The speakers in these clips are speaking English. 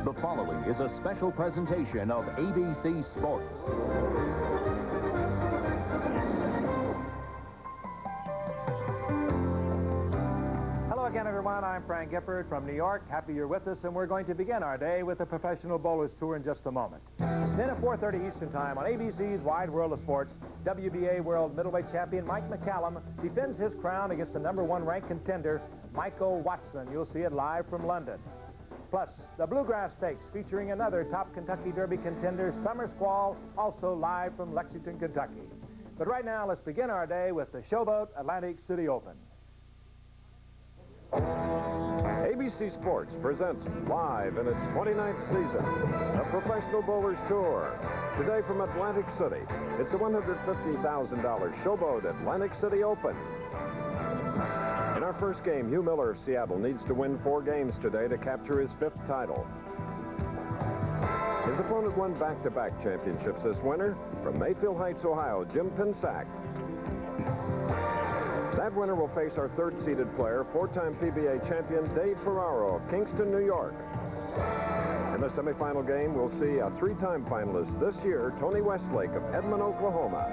The following is a special presentation of ABC Sports. Hello again, everyone. I'm Frank Gifford from New York. Happy you're with us, and we're going to begin our day with the Professional Bowlers Tour in just a moment. Then at 4:30 Eastern Time on ABC's Wide World of Sports, WBA World Middleweight Champion Mike McCallum defends his crown against the #1 ranked contender, Michael Watson. You'll see it live from London. Plus, the Bluegrass Stakes featuring another top Kentucky Derby contender, Summer Squall, also live from Lexington, Kentucky. But right now, let's begin our day with the Showboat Atlantic City Open. ABC Sports presents live in its 29th season, the Professional Bowlers Tour. Today from Atlantic City, it's the $150,000 Showboat Atlantic City Open. In our first game, Hugh Miller of Seattle needs to win 4 games today to capture his 5th title. His opponent won back-to-back championships this winter. From Mayfield Heights, Ohio, Jim Pinac. That winner will face our 3rd-seeded player, 4-time PBA champion Dave Ferraro of Kingston, New York. In the semifinal game, we'll see a 3-time finalist this year, Tony Westlake of Edmond, Oklahoma.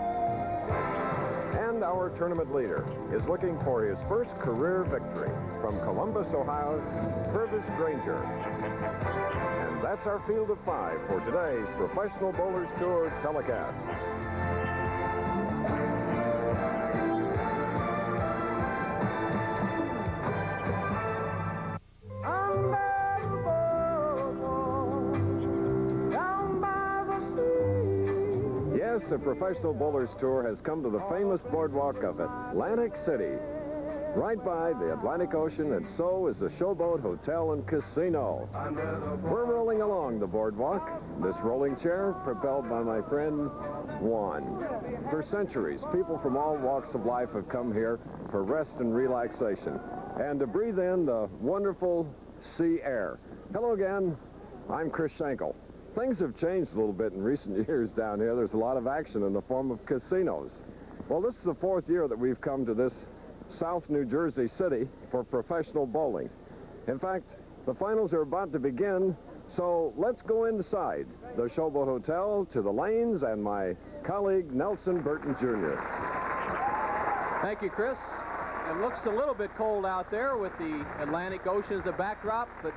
And our tournament leader is looking for his first career victory from Columbus, Ohio, Granger. And that's our field of 5 for today's Professional Bowlers Tour telecast. Yes, the Professional Bowlers Tour has come to the famous boardwalk of Atlantic City, right by the Atlantic Ocean, and so is the Showboat Hotel and Casino. We're rolling along the boardwalk, this rolling chair propelled by my friend Juan. For centuries, people from all walks of life have come here for rest and relaxation, and to breathe in the wonderful sea air. Hello again, I'm Chris Schenkel. Things have changed a little bit in recent years down here. There's a lot of action in the form of casinos. Well, this is the 4th year that we've come to this South New Jersey city for professional bowling. In fact, the finals are about to begin, so let's go inside the Showboat Hotel to the lanes and my colleague Nelson Burton Jr. Thank you, Chris. It looks a little bit cold out there with the Atlantic Ocean as a backdrop, but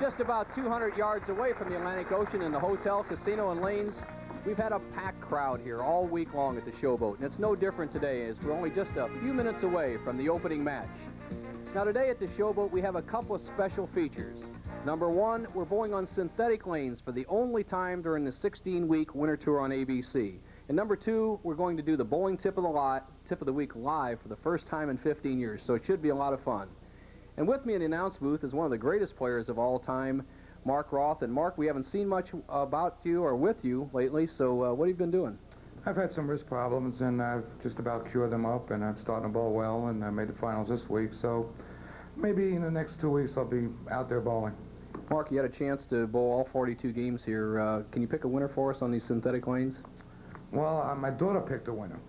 just about 200 yards away from the Atlantic Ocean in the hotel, casino, and lanes, we've had a packed crowd here all week long at the Showboat, and it's no different today as we're only just a few minutes away from the opening match. Now today at the Showboat, we have a couple of special features. Number 1, we're bowling on synthetic lanes for the only time during the 16-week winter tour on ABC. And number 2, we're going to do the bowling tip of the week live for the first time in 15 years, so it should be a lot of fun. And with me in the announce booth is one of the greatest players of all time, Mark Roth. And Mark, we haven't seen much about you or with you lately, so what have you been doing? I've had some wrist problems, and I've just about cured them up, and I'm starting to bowl well, and I made the finals this week, so maybe in the next 2 weeks I'll be out there bowling. Mark, you had a chance to bowl all 42 games here. Can you pick a winner for us on these synthetic lanes? Well, my daughter picked a winner.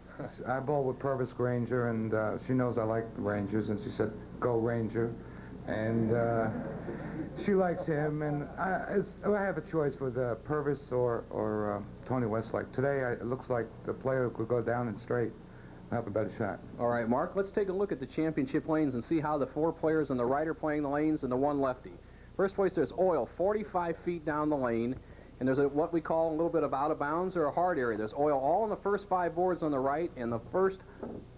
I bowled with Purvis Granger, and she knows I like the Rangers, and she said, go Ranger. And she likes him, and I have a choice with Purvis or Tony Westlake. Today, it looks like the player who could go down and straight will have a better shot. All right, Mark, let's take a look at the championship lanes and see how the 4 players on the right are playing the lanes and the 1 lefty. First place, there's oil 45 feet down the lane. And there's what we call a little bit of out of bounds or a hard area. There's oil all on the first 5 boards on the right and the first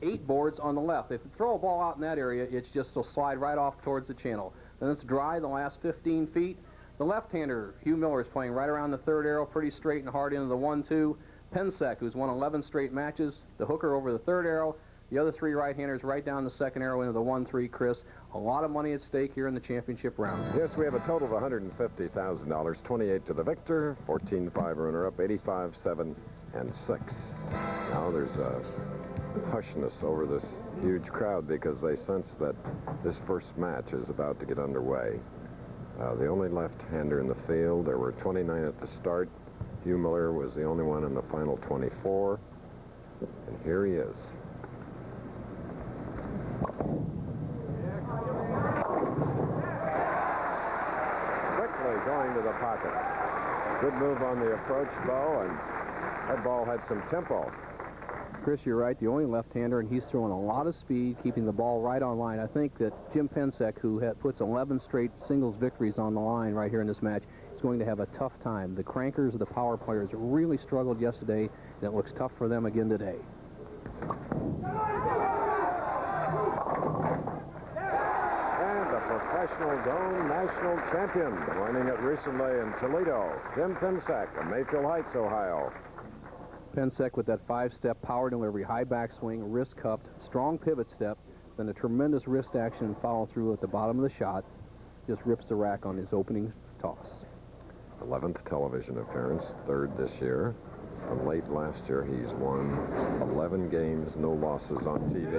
8 boards on the left. If you throw a ball out in that area, it's just will slide right off towards the channel. Then it's dry the last 15 feet. The left-hander, Hugh Miller, is playing right around the 3rd arrow, pretty straight and hard into the 1-2. Pinac, who's won 11 straight matches, the hooker over the 3rd arrow. The other 3 right-handers right down the 2nd arrow into the 1-3, Chris. A lot of money at stake here in the championship round. Yes, we have a total of $150,000, 28 to the victor, 14-5 runner-up, 85, 7, and 6. Now there's a hushness over this huge crowd because they sense that this first match is about to get underway. The only left-hander in the field, there were 29 at the start. Hugh Miller was the only one in the final 24. And here he is. Quickly going to the pocket. Good move on the approach, Bo, and that ball had some tempo. Chris, you're right. The only left-hander, and he's throwing a lot of speed, keeping the ball right on line. I think that Jim Pinac, who puts 11 straight singles victories on the line right here in this match, is going to have a tough time. The crankers, the power players, really struggled yesterday, and it looks tough for them again today. And the professional zone national champion, winning it recently in Toledo, Jim Pinac of Mayfield Heights, Ohio. Pinac with that 5-step power delivery, high backswing, wrist cupped, strong pivot step, then a tremendous wrist action follow through at the bottom of the shot. Just rips the rack on his opening toss. 11th television appearance, 3rd this year. From late last year, he's won 11 games, no losses on TV.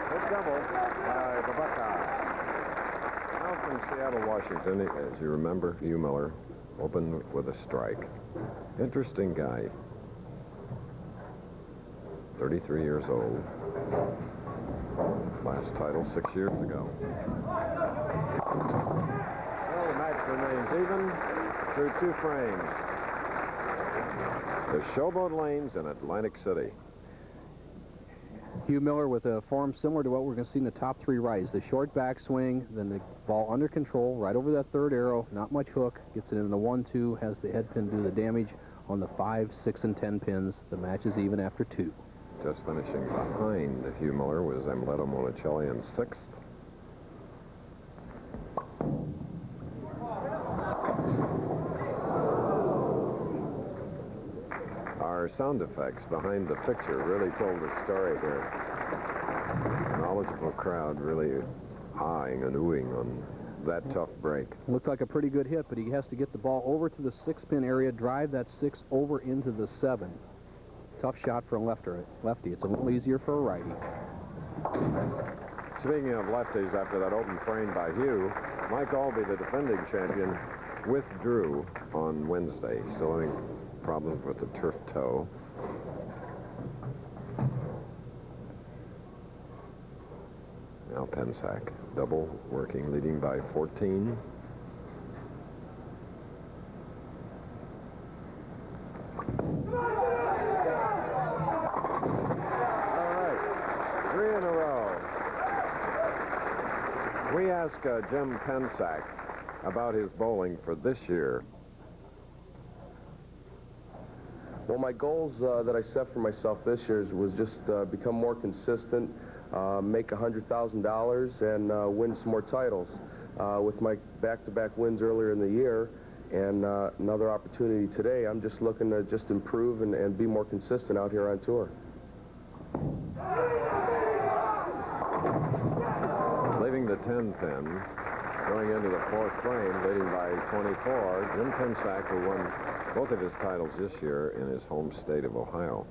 Good double by the Buckeye. Now from Seattle, Washington, as you remember, Hugh Miller opened with a strike. Interesting guy. 33 years old. Last title 6 years ago. Well, the match remains even through 2 frames. The Showboat Lanes in Atlantic City. Hugh Miller with a form similar to what we're going to see in the top 3 rights. The short backswing, then the ball under control, right over that 3rd arrow, not much hook, gets it in the 1-2, has the head pin do the damage on the 5, 6, and 10 pins. The match is even after 2. Just finishing behind Hugh Miller was Amleto Monicelli in 6th. Our sound effects behind the picture really told the story here. Knowledgeable crowd really eyeing and oohing on that tough break. Looked like a pretty good hit, but he has to get the ball over to the 6-pin area, drive that 6 over into the 7. Tough shot for a lefty. It's a little easier for a righty. Speaking of lefties, after that open frame by Hugh, Mike Albee, the defending champion, withdrew on Wednesday. Still having problems with the turf toe. Now Pinac, double working, leading by 14. We asked Jim Pinac about his bowling for this year. Well, my goals that I set for myself this year was just become more consistent, make $100,000, and win some more titles. With my back-to-back wins earlier in the year and another opportunity today, I'm just looking to just improve and be more consistent out here on tour. Leaving the 10 pin, going into the 4th frame, leading by 24, Jim Pinac, who won both of his titles this year in his home state of Ohio.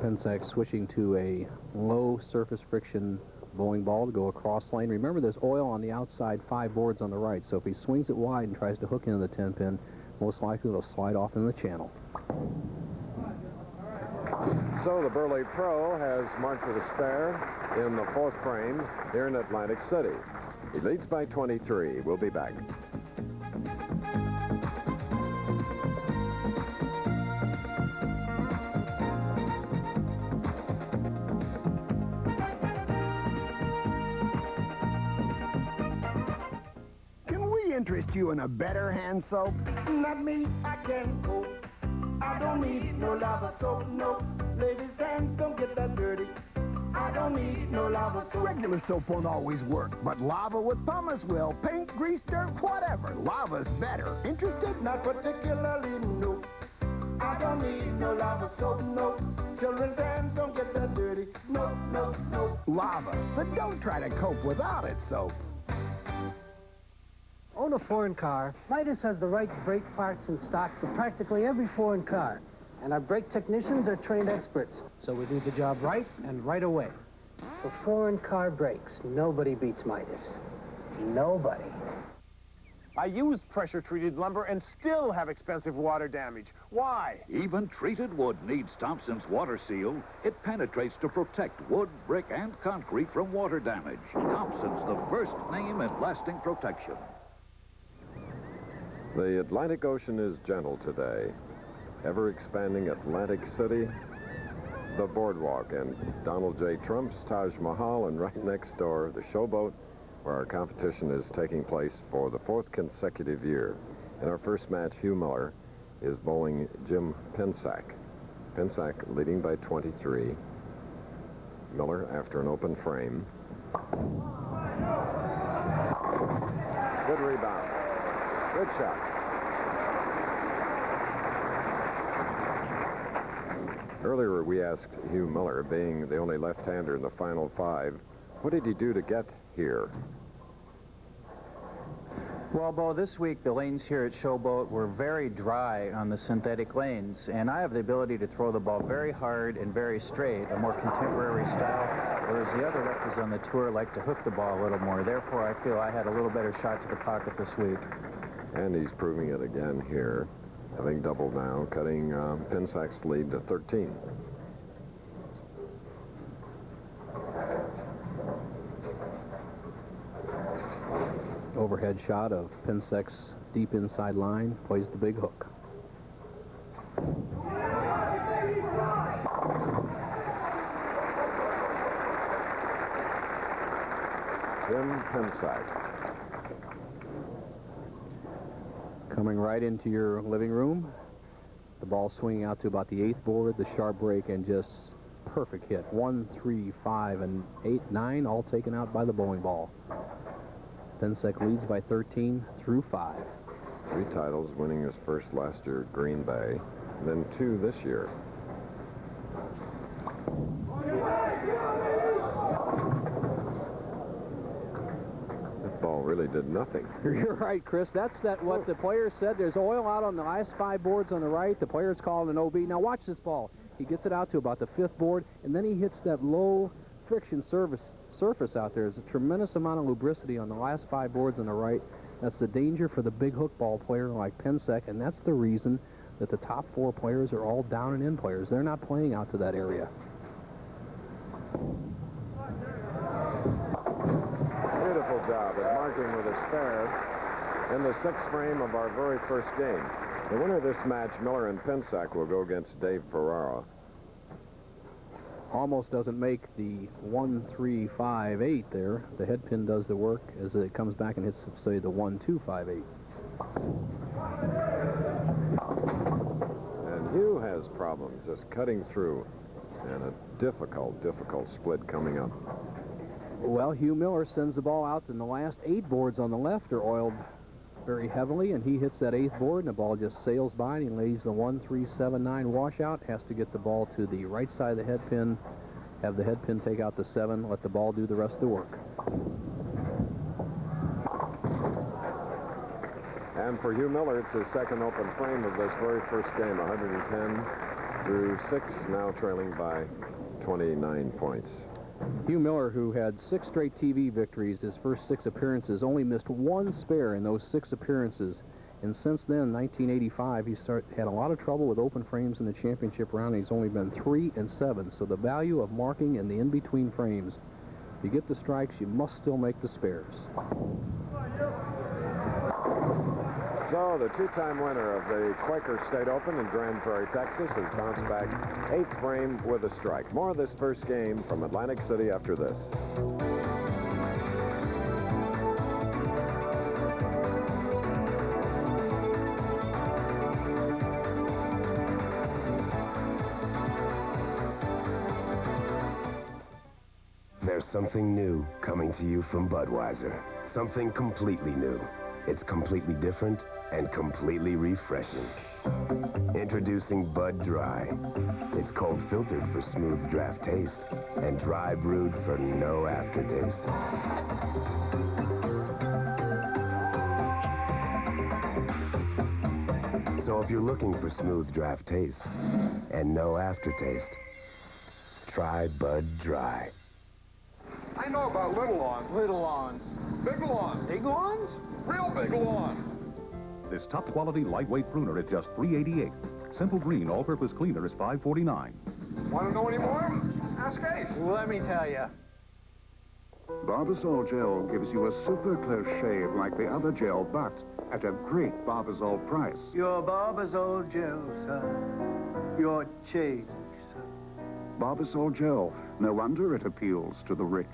Pinac switching to a low surface friction bowling ball to go across lane. Remember, there's oil on the outside 5 boards on the right, so if he swings it wide and tries to hook into the 10 pin, most likely it'll slide off in the channel. So the Burley Pro has marked with a spare in the 4th frame here in Atlantic City. He leads by 23. We'll be back. Can we interest you in a better hand soap? Not me, I can't cope. I don't need no lava soap, no. Ladies' hands don't get that dirty. I don't need no lava soap. Regular soap won't always work, but lava with pumice will. Paint, grease, dirt, whatever. Lava's better. Interested? Not particularly, no. I don't need no lava soap, no. Children's hands don't get that dirty. No, no, no. Lava. But don't try to cope without it, soap. Own a foreign car, Midas has the right brake parts in stock for practically every foreign car. And our brake technicians are trained experts, so we do the job right and right away. For foreign car brakes, nobody beats Midas. Nobody. I used pressure-treated lumber and still have expensive water damage. Why? Even treated wood needs Thompson's Water Seal. It penetrates to protect wood, brick, and concrete from water damage. Thompson's the first name in lasting protection. The Atlantic Ocean is gentle today. Ever-expanding Atlantic City, the boardwalk, and Donald J. Trump's Taj Mahal, and right next door, the Showboat, where our competition is taking place for the 4th consecutive year. In our first match, Hugh Miller is bowling Jim Pinac. Pinac leading by 23. Miller after an open frame. Good rebound. Good shot. Earlier we asked Hugh Miller, being the only left-hander in the final 5, what did he do to get here? Well, Bo, this week the lanes here at Showboat were very dry on the synthetic lanes, and I have the ability to throw the ball very hard and very straight, a more contemporary style, whereas the other lefties on the tour like to hook the ball a little more. Therefore, I feel I had a little better shot to the pocket this week. And he's proving it again here, having doubled now, cutting Pinsack's lead to 13. Overhead shot of Pinsac's deep inside line, plays the big hook. Jim Pinac. Coming right into your living room. The ball swinging out to about the 8th board, the sharp break, and just perfect hit. 1, 3, 5, and 8, 9, all taken out by the bowling ball. Pinac leads by 13 through 5. 3 titles, winning his first last year at Green Bay, and then 2 this year. That ball really did nothing. You're right, Chris. That's what the players said. There's oil out on the last 5 boards on the right. The players called an OB. Now watch this ball. He gets it out to about the 5th board, and then he hits that low friction surface out there. There's a tremendous amount of lubricity on the last 5 boards on the right. That's the danger for the big hook ball player like Pinac, and that's the reason that the top 4 players are all down and in players. They're not playing out to that area. Beautiful job at marking with a spare in the 6th frame of our very first game. The winner of this match, Miller and Pinac, will go against Dave Ferraro. Almost doesn't make the 1, 3, 5, 8 there. The head pin does the work as it comes back and hits, say, the 1, 2, 5, 8. And Hugh has problems just cutting through, and a difficult split coming up. Well, Hugh Miller sends the ball out, and the last 8 boards on the left are oiled very heavily, and he hits that 8th board, and the ball just sails by, and he leaves the 1, 3, 7, 9 washout. Has to get the ball to the right side of the head pin, have the head pin take out the 7, let the ball do the rest of the work. And for Hugh Miller, it's his 2nd open frame of this very first game, 110 through 6, now trailing by 29 points. Hugh Miller, who had 6 straight TV victories, his first 6 appearances, only missed 1 spare in those 6 appearances. And since then, 1985, he had a lot of trouble with open frames in the championship round. He's only been 3 and 7. So the value of marking in the in-between frames, if you get the strikes, you must still make the spares. So the 2-time winner of the Quaker State Open in Grand Prairie, Texas, has bounced back 8th frame with a strike. More of this first game from Atlantic City after this. There's something new coming to you from Budweiser. Something completely new. It's completely different and completely refreshing. Introducing Bud Dry. It's cold filtered for smooth draft taste and dry brewed for no aftertaste. So if you're looking for smooth draft taste and no aftertaste, try Bud Dry. I know about little lawns. Little lawns. Big lawns. Big lawns? Real big lawns. This top-quality lightweight pruner at just $3.88. Simple Green all-purpose cleaner is $5.49. Want to know any more? Ask Ace. Let me tell you. Barbasol Gel gives you a super close shave like the other gel, but at a great Barbasol price. Your Barbasol Gel, son. Your chase, son. Barbasol Gel. No wonder it appeals to the rich.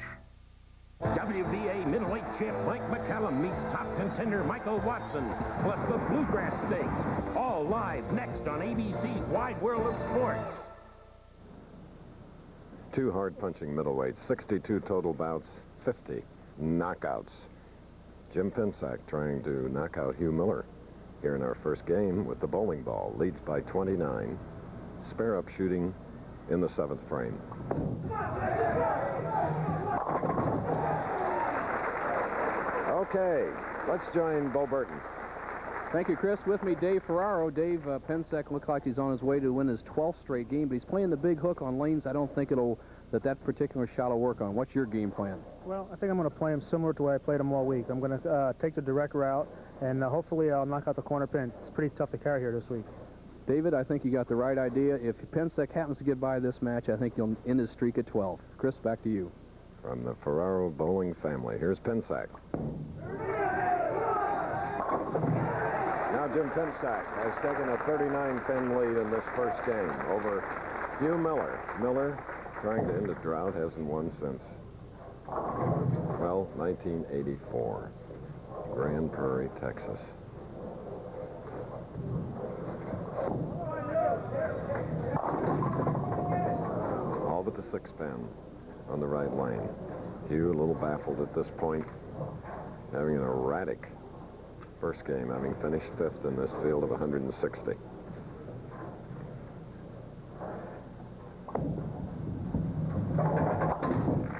WBA middleweight champ Mike McCallum meets top contender Michael Watson, plus the Bluegrass Stakes. All live next on ABC's Wide World of Sports. Two hard-punching middleweights, 62 total bouts, 50 knockouts. Jim Pinac trying to knock out Hugh Miller here in our first game with the bowling ball. Leads by 29. Spare up shooting in the 7th frame. Okay, let's join Bo Burton. Thank you, Chris. With me, Dave Ferraro. Dave, Pinac looks like he's on his way to win his 12th straight game, but he's playing the big hook on lanes I don't think that particular shot will work on. What's your game plan? Well, I think I'm going to play him similar to the way I played him all week. I'm going to take the direct route, and hopefully I'll knock out the corner pin. It's pretty tough to carry here this week. David, I think you got the right idea. If Pinac happens to get by this match, I think you'll end his streak at 12. Chris, back to you. From the Ferraro bowling family, here's Pinac. Now Jim Pinac has taken a 39-pin lead in this first game over Hugh Miller. Miller, trying to end a drought, hasn't won since, well, 1984. Grand Prairie, Texas. All but the 6-pin on the right lane. Hugh a little baffled at this point, having an erratic first game, having finished 5th in this field of 160.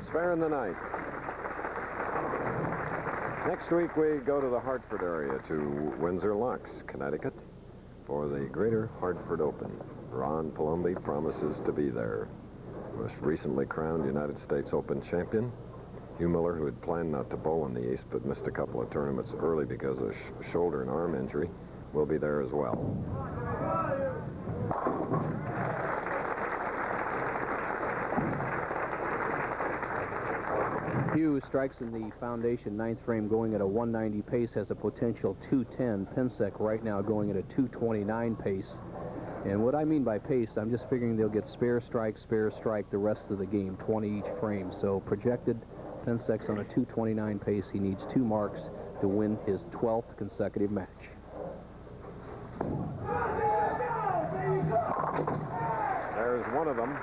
Spare in the 9th. Next week we go to the Hartford area, to Windsor Locks, Connecticut, for the Greater Hartford Open. Ron Palumbi promises to be there. Was recently crowned United States Open champion. Hugh Miller, who had planned not to bowl in the East but missed a couple of tournaments early because of shoulder and arm injury, will be there as well. Hugh strikes in the foundation 9th frame going at a 190 pace, has a potential 210. Pinac right now going at a 229 pace. And what I mean by pace, I'm just figuring they'll get spare strike the rest of the game, 20 each frame. So projected Pinac's on a 229 pace. He needs 2 marks to win his 12th consecutive match. There's one of them.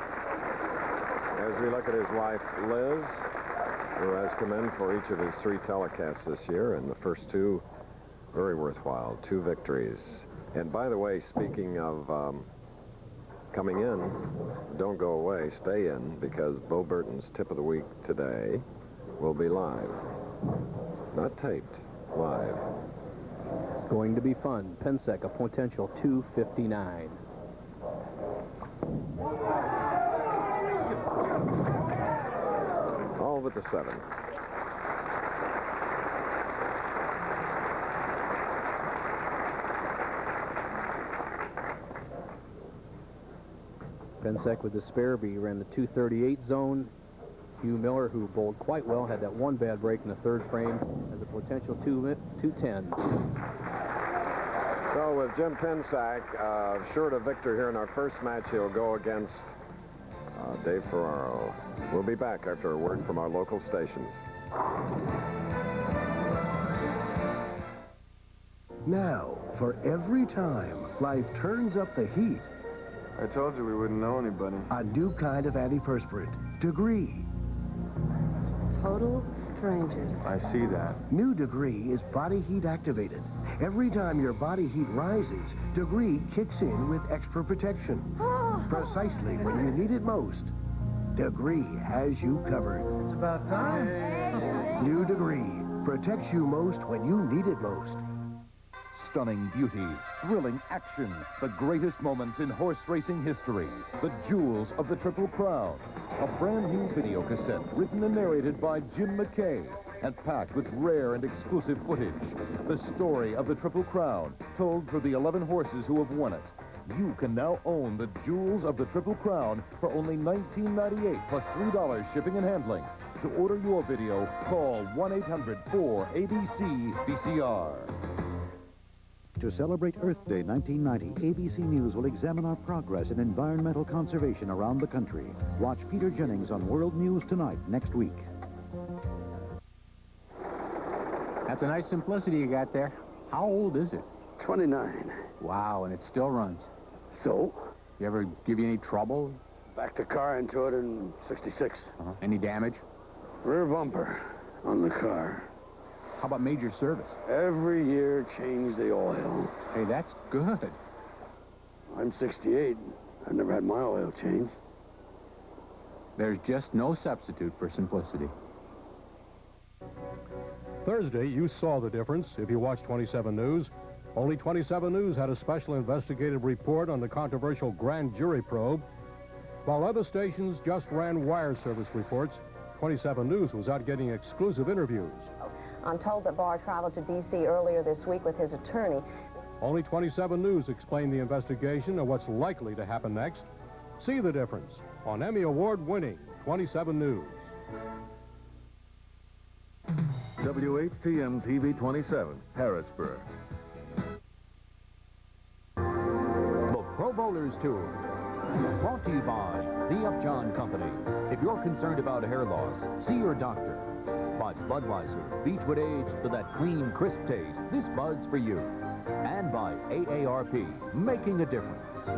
As we look at his wife, Liz, who has come in for each of his 3 telecasts this year, and the first 2 very worthwhile, 2 victories. And by the way, speaking of coming in, don't go away, stay in, because Bo Burton's tip of the week today will be live. Not taped, live. It's going to be fun. Pinac, a potential 259. All but the 7. Pinac with the spare B ran the 238 zone. Hugh Miller, who bowled quite well, had that 1 bad break in the 3rd frame, has a potential 210. So with Jim Pinac sure to victor here in our first match, he'll go against Dave Ferraro. We'll be back after a word from our local stations. Now, for every time life turns up the heat, I told you we wouldn't know anybody. a new kind of antiperspirant, Degree. Total strangers. I see that. New Degree is body heat activated. Every time your body heat rises, Degree kicks in with extra protection. Precisely when you need it most, Degree has you covered. It's about time. New Degree protects you most when you need it most. Stunning beauty, thrilling action, the greatest moments in horse racing history, the jewels of the Triple Crown. A brand new video cassette written and narrated by Jim McKay. and packed with rare and exclusive footage. The story of the Triple Crown, told through the 11 horses who have won it. You can now own the Jewels of the Triple Crown for only $19.98 plus $3 shipping and handling. To order your video, call 1-800-4ABC-VCR. To celebrate Earth Day 1990, ABC News will examine our progress in environmental conservation around the country. Watch Peter Jennings on World News Tonight next week. That's a nice Simplicity you got there. How old is it? 29. Wow, and it still runs. So? You ever give you any trouble? Backed the car into it in 66. Any damage? Rear bumper on the car. How about major service? Every year, change the oil. Hey, that's good. I'm 68. I've never had my oil changed. There's just no substitute for simplicity. Thursday, you saw the difference if you watched 27 News. Only 27 News had a special investigative report on the controversial grand jury probe. While other stations just ran wire service reports, 27 News was out getting exclusive interviews. I'm told that Barr traveled to D.C. earlier this week with his attorney. Only 27 News explained the investigation and what's likely to happen next. See the difference on Emmy Award-winning 27 News. WHTM TV 27, Harrisburg. The Pro Bowlers Tour. Brought to you by the Upjohn Company. If you're concerned about hair loss, see your doctor. By Budweiser, Beechwood aged for that clean, crisp taste. This Bud's for you. And by AARP, making a difference.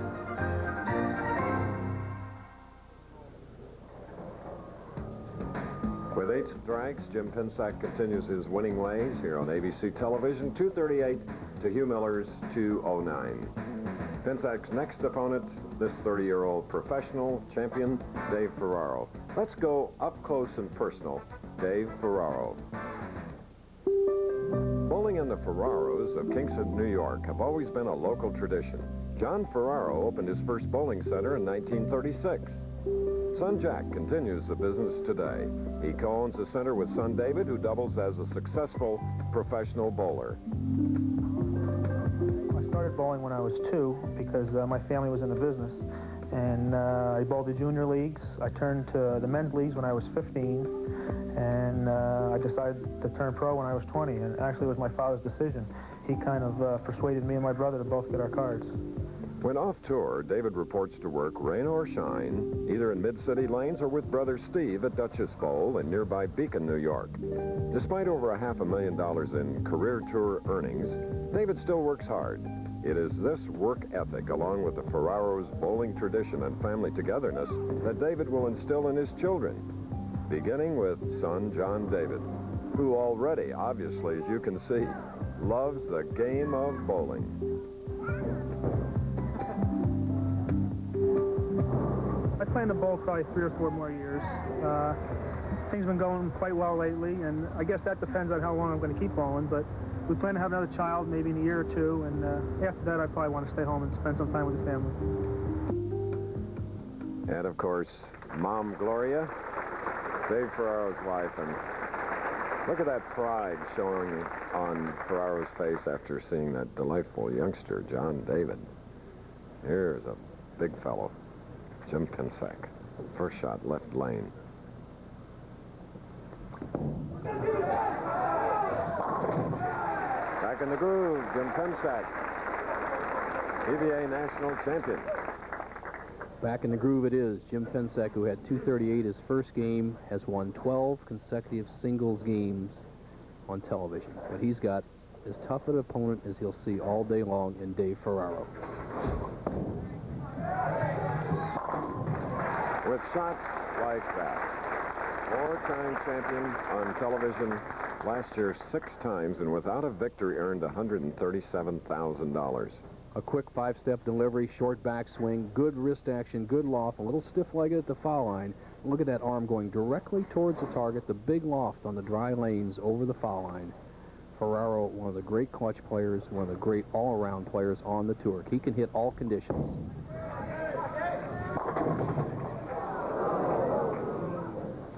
With 8 strikes, Jim Pensack continues his winning ways here on ABC television. 238 to Hugh Miller's 209. Pensack's next opponent, this 30-year-old professional champion, Dave Ferraro. Let's go up close and personal. Dave Ferraro. Bowling in the Ferraros of Kingston, New York have always been a local tradition. John Ferraro opened his first bowling center in 1936. Son Jack continues the business today. He co-owns the center with son David, who doubles as a successful professional bowler. I started bowling when I was 2 because my family was in the business. And I bowled the junior leagues. I turned to the men's leagues when I was 15. And I decided to turn pro when I was 20. And actually it was my father's decision. He kind of persuaded me and my brother to both get our cards. When off tour, David reports to work rain or shine, either in mid-city lanes or with brother Steve at Duchess Bowl in nearby Beacon, New York. Despite over $500,000 in career tour earnings, David still works hard. It is this work ethic, along with the Ferraro's bowling tradition and family togetherness, that David will instill in his children, beginning with son John David, who already, obviously, as you can see, loves the game of bowling. I plan to bowl probably 3 or 4 more years. Things have been going quite well lately, and I guess that depends on how long I'm going to keep bowling, but we plan to have another child maybe in a year or 2, and after that I probably want to stay home and spend some time with the family. And of course, Mom Gloria, Dave Ferraro's wife, and look at that pride showing on Ferraro's face after seeing that delightful youngster, John David. Here's a big fellow, Jim Pensack. First shot, left lane. Back in the groove, Jim Pensack, PBA national champion. Back in the groove it is. Jim Pensack, who had 238 his first game, has won 12 consecutive singles games on television. But he's got as tough an opponent as he'll see all day long in Dave Ferraro. With shots like that, 4-time champion on television, last year 6 times, and without a victory earned $137,000. A quick 5-step delivery, short backswing, good wrist action, good loft, a little stiff-legged at the foul line. Look at that arm going directly towards the target, the big loft on the dry lanes over the foul line. Ferraro, one of the great clutch players, one of the great all-around players on the tour. He can hit all conditions.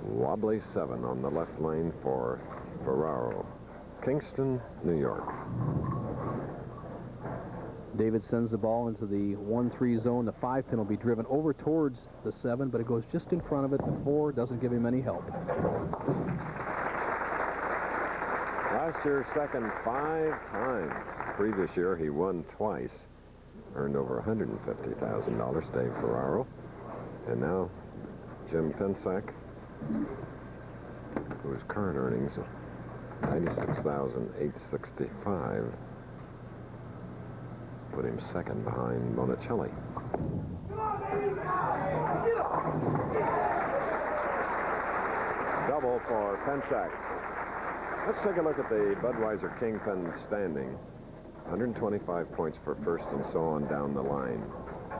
Wobbly 7 on the left lane for Ferraro, Kingston, New York. David sends the ball into the 1-3 zone. The 5 pin will be driven over towards the 7, but it goes just in front of it. The 4 doesn't give him any help. Last year, second 5 times. Previous year, he won twice. Earned over $150,000, Dave Ferraro. And now, Jim Pensack, whose current earnings are $96,865, put him second behind Monticelli. Double for Pensack. Let's take a look at the Budweiser Kingpin standing. 125 points for first and so on down the line.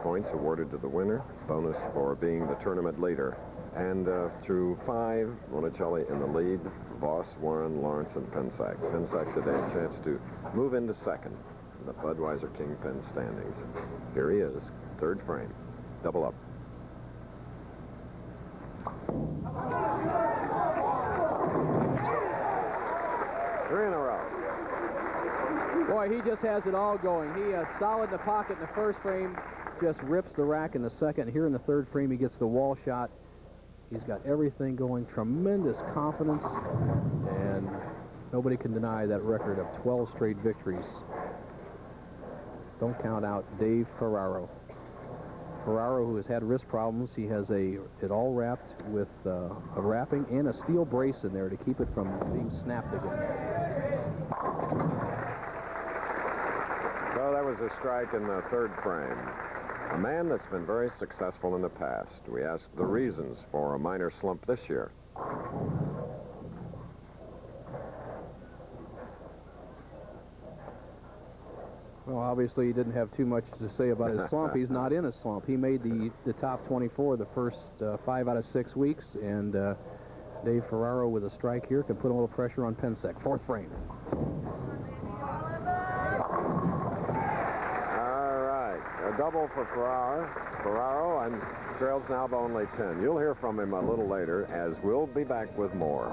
Points awarded to the winner, bonus for being the tournament leader. And through 5, Monticelli in the lead, Voss, Warren, Lawrence, and Pensack. Pensack today a chance to move into second in the Budweiser Kingpin standings. Here he is, third frame, double up. Three in a row. Boy, he just has it all going. He is solid in the pocket in the first frame, just rips the rack in the second. Here in the third frame, he gets the wall shot. He's got everything going, tremendous confidence, and nobody can deny that record of 12 straight victories. Don't count out Dave Ferraro. Ferraro, who has had wrist problems, he has it all wrapped with a wrapping and a steel brace in there to keep it from being snapped again. So that was a strike in the third frame. A man that's been very successful in the past. We asked the reasons for a minor slump this year. Well, obviously, he didn't have too much to say about his slump. He's not in a slump. He made the top 24 the first 5 out of 6 weeks, and Dave Ferraro with a strike here can put a little pressure on Pensack. Fourth frame. A double for Ferraro, and trails now by only 10. You'll hear from him a little later, as we'll be back with more.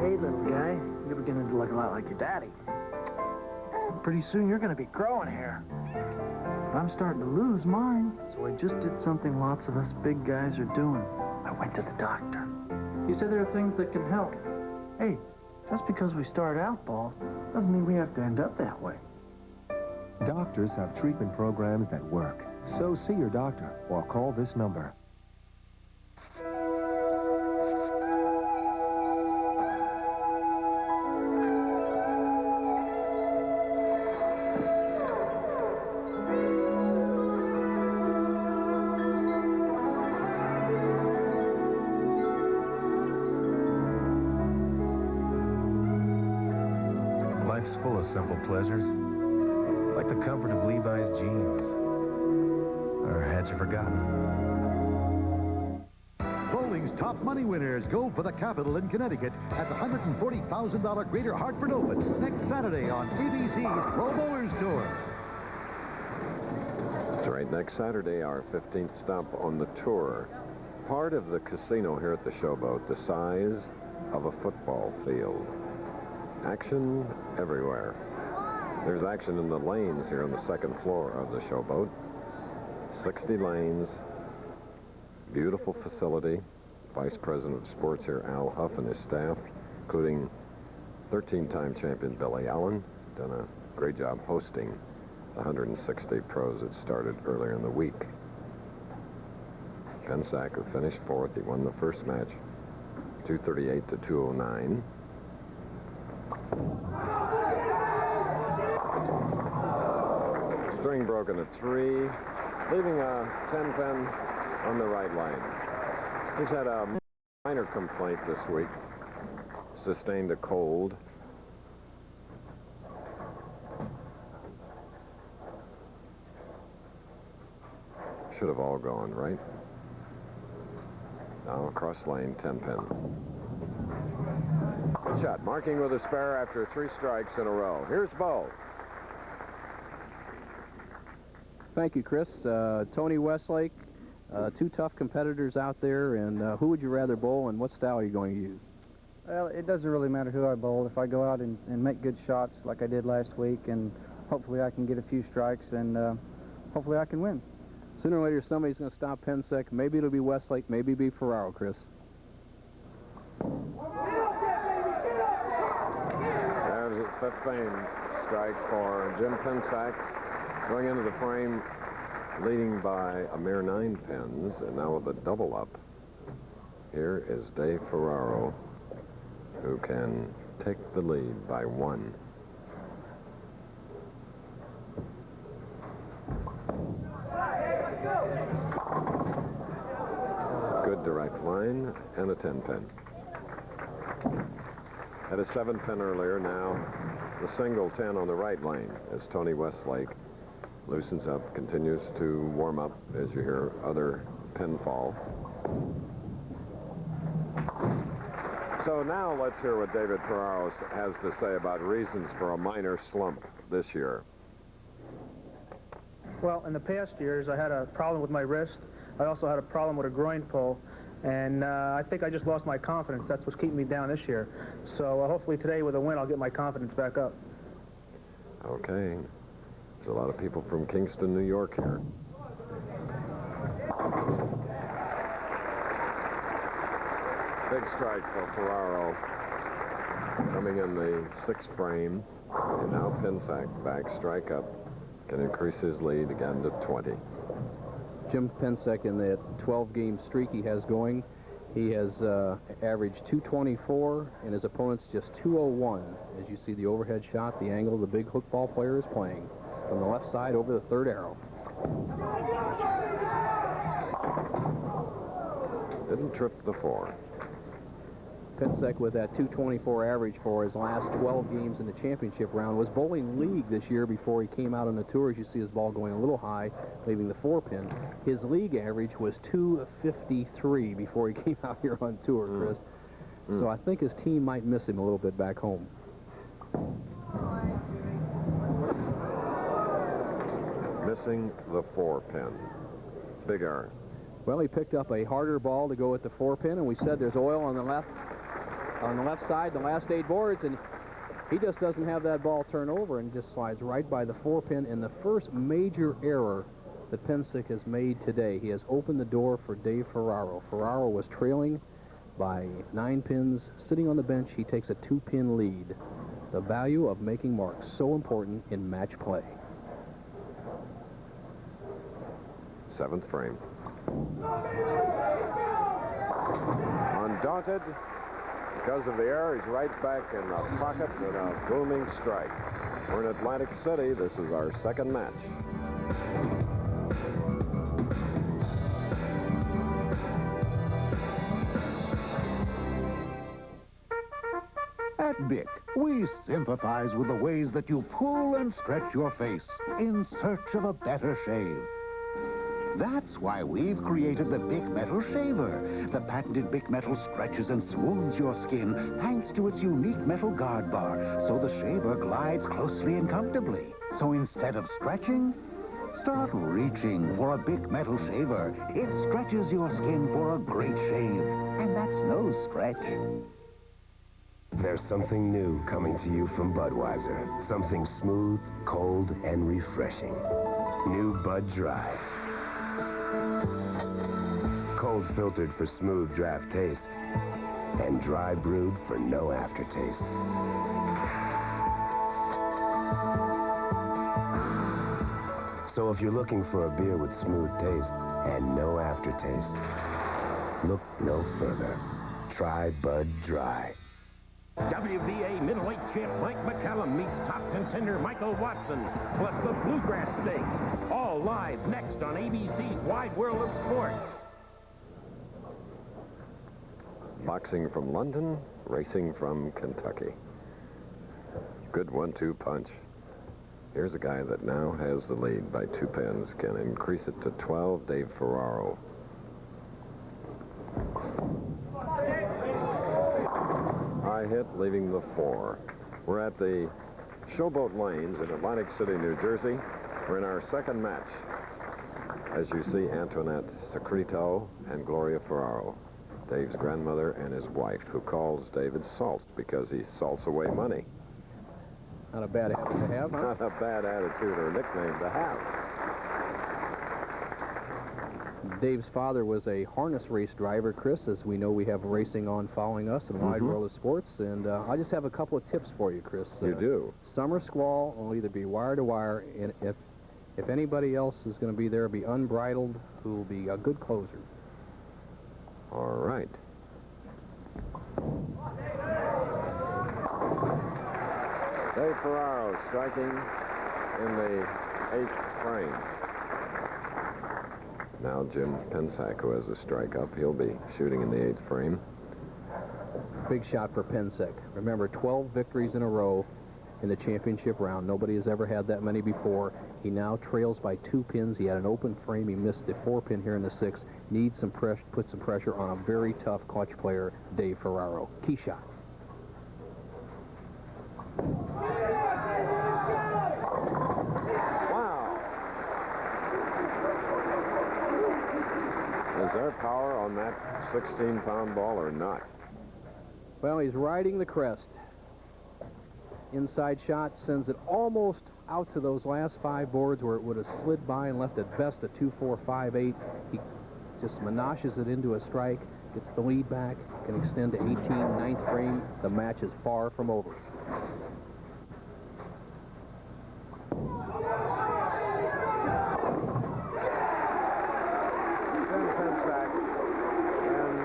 Hey, little guy, you're beginning to look a lot like your daddy. Pretty soon you're going to be growing hair. But I'm starting to lose mine. So I just did something lots of us big guys are doing. I went to the doctor. He said there are things that can help. Hey, just because we start out bald doesn't mean we have to end up that way. Doctors have treatment programs that work. So see your doctor or call this number. Life's full of simple pleasures, like the comfort of Levi's jeans. Or had you forgotten? Bowling's top money winners go for the Capitol in Connecticut at the $140,000 Greater Hartford Open next Saturday on ABC's Pro Bowlers Tour. That's right, next Saturday, our 15th stop on the tour. Part of the casino here at the Showboat, the size of a football field. Action everywhere. There's action in the lanes here on the second floor of the Showboat. 60 lanes. Beautiful facility. Vice President of Sports here, Al Huff, and his staff, including 13-time champion Billy Allen, done a great job hosting the 160 pros that started earlier in the week. Pensack, who finished 4th, he won the first match, 238 to 209. String broken at 3, leaving a 10-pin on the right line. He's had a minor complaint this week. Sustained a cold. Should have all gone, right? Now across lane, 10 pin. Good shot. Marking with a spare after 3 strikes in a row. Here's Bo. Thank you, Chris. Tony Westlake, 2 tough competitors out there, and who would you rather bowl, and what style are you going to use? Well, it doesn't really matter who I bowl. If I go out and make good shots like I did last week, and hopefully I can get a few strikes, and hopefully I can win. Sooner or later, somebody's going to stop Pinac. Maybe it'll be Westlake, maybe it'll be Ferraro, Chris. There's a 5th fame strike for Jim Pinac. Going into the frame, leading by a mere 9 pins, and now with a double up. Here is Dave Ferraro, who can take the lead by 1. Good direct line and a 10 pin. Had a 7 pin earlier, now the single 10 on the right lane as Tony Westlake loosens up, continues to warm up as you hear other pin fall. So now let's hear what David Ferraro has to say about reasons for a minor slump this year. Well, in the past years, I had a problem with my wrist. I also had a problem with a groin pull, and I think I just lost my confidence. That's what's keeping me down this year. So hopefully today with a win, I'll get my confidence back up. Okay. There's a lot of people from Kingston, New York here. Big strike for Ferraro. Coming in the 6th frame. And now Pinac back, strike up. Can increase his lead again to 20. Jim Pinac in that 12-game streak he has going. He has averaged 224, and his opponent's just 201. As you see the overhead shot, the angle the big hook ball player is playing. From the left side over the 3rd arrow. Didn't trip the 4. Pinac with that 224 average for his last 12 games in the championship round. Was bowling league this year before he came out on the tour. As you see his ball going a little high, leaving the 4-pin. His league average was 253 before he came out here on tour, Chris. So I think his team might miss him a little bit back home. Missing the 4-pin. Big error. Well, he picked up a harder ball to go at the 4-pin, and we said there's oil on the left side, the last 8 boards, and he just doesn't have that ball turn over and just slides right by the 4-pin. And the first major error that Pinac has made today, he has opened the door for Dave Ferraro. Ferraro was trailing by 9 pins, sitting on the bench. He takes a 2-pin lead. The value of making marks, so important in match play. 7th frame. Undaunted, because of the error, he's right back in the pocket with a booming strike. We're in Atlantic City. This is our 2nd match. At BIC, we sympathize with the ways that you pull and stretch your face in search of a better shave. That's why we've created the BIC Metal Shaver. The patented BIC Metal stretches and smooths your skin thanks to its unique metal guard bar, so the shaver glides closely and comfortably. So instead of stretching, start reaching for a BIC Metal Shaver. It stretches your skin for a great shave, and that's no stretch. There's something new coming to you from Budweiser. Something smooth, cold, and refreshing. New Bud Dry. Cold filtered for smooth draft taste, and dry brewed for no aftertaste. So if you're looking for a beer with smooth taste and no aftertaste, look no further. Try Bud Dry. WBA middleweight champ Mike McCallum meets top contender Michael Watson, plus the Bluegrass Stakes. All live next on ABC's Wide World of Sports. Boxing from London, racing from Kentucky. Good 1-2 punch. Here's a guy that now has the lead by 2 pins, can increase it to 12, Dave Ferraro. hit, leaving the 4. We're at the Showboat Lanes in Atlantic City, New Jersey. We're in our second match. As you see, Antoinette Secreto and Gloria Ferraro, Dave's grandmother and his wife, who calls David Salt because he salts away money. Not a bad habit to have, huh? Not a bad attitude or nickname to have. Dave's father was a harness race driver, Chris. As we know, we have racing on following us in Wide World of Sports. And I just have a couple of tips for you, Chris. You do? Summer squall will either be wire to wire, and if anybody else is going to be there, be unbridled, who will be a good closer. All right. Dave Ferraro striking in the 8th frame. Now Jim Pensack, who has a strike up, he'll be shooting in the 8th frame. Big shot for Pensack. Remember, 12 victories in a row in the championship round. Nobody has ever had that many before. He now trails by 2 pins. He had an open frame. He missed the 4-pin here in the 6th. Needs some pressure, put some pressure on a very tough clutch player, Dave Ferraro. Key shot. Wow. Is there power on that 16-pound ball or not? Well, he's riding the crest. Inside shot sends it almost out to those last 5 boards where it would have slid by and left at best a 2-4-5-8. He just menages it into a strike, gets the lead back, can extend to 18, 9th frame. The match is far from over. Jim Pensack, and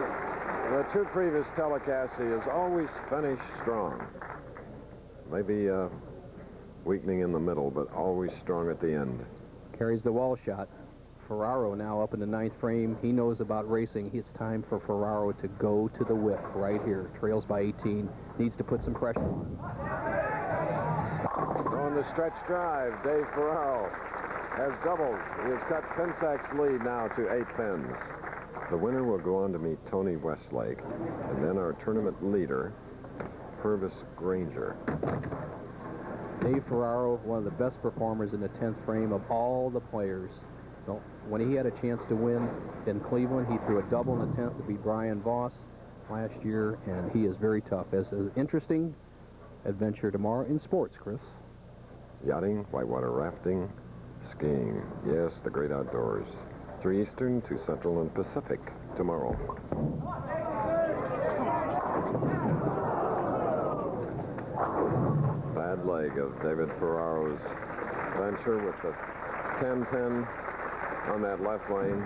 the 2 previous telecasts, he has always finished strong. Maybe weakening in the middle, but always strong at the end. Carries the wall shot. Ferraro now up in the 9th frame. He knows about racing. It's time for Ferraro to go to the whip right here. Trails by 18. Needs to put some pressure on. On the stretch drive, Dave Ferraro has doubled. He has cut Pensack's lead now to 8 pins. The winner will go on to meet Tony Westlake, and then our tournament leader, Purvis Granger. Dave Ferraro, one of the best performers in the 10th frame of all the players. So when he had a chance to win in Cleveland, he threw a double in the 10th to beat Brian Voss last year, and he is very tough. As an interesting adventure tomorrow in sports, Chris. Yachting, whitewater rafting, skiing. Yes, the great outdoors. 3 Eastern, 2 Central, and Pacific tomorrow. Bad leg of David Ferraro's venture with the 10-pin on that left lane.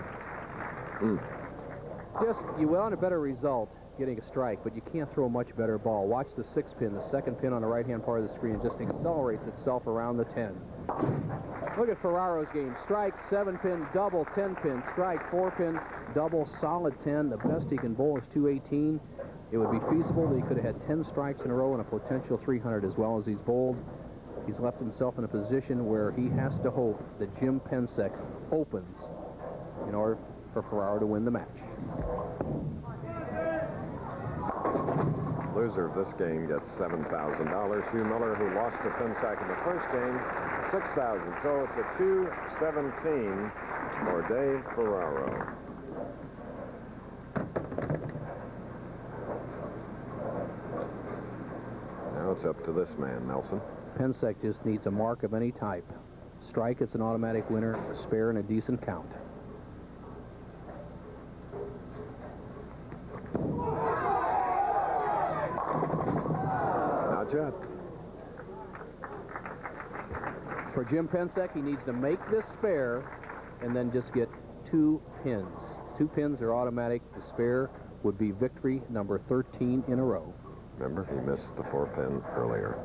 Just, you want a better result getting a strike, but you can't throw a much better ball. Watch the 6th pin. The 2nd pin on the right-hand part of the screen just accelerates itself around the 10. Look at Ferraro's game. Strike, 7-pin, double, 10-pin, strike, 4-pin, double, solid 10. The best he can bowl is 218. It would be feasible that he could have had 10 strikes in a row and a potential 300 as well as he's bowled. He's left himself in a position where he has to hope that Jim Pensack opens in order for Ferraro to win the match. Loser of this game gets $7,000. Hugh Miller, who lost to Pensack in the first game, $6,000. So it's a 217 for Dave Ferraro. Now it's up to this man, Nelson. Pensack just needs a mark of any type. Strike, it's an automatic winner. A spare and a decent count. Not yet. For Jim Pensack, he needs to make this spare and then just get 2 pins. 2 pins are automatic. The spare would be victory number 13 in a row. Remember, he missed the 4-pin earlier.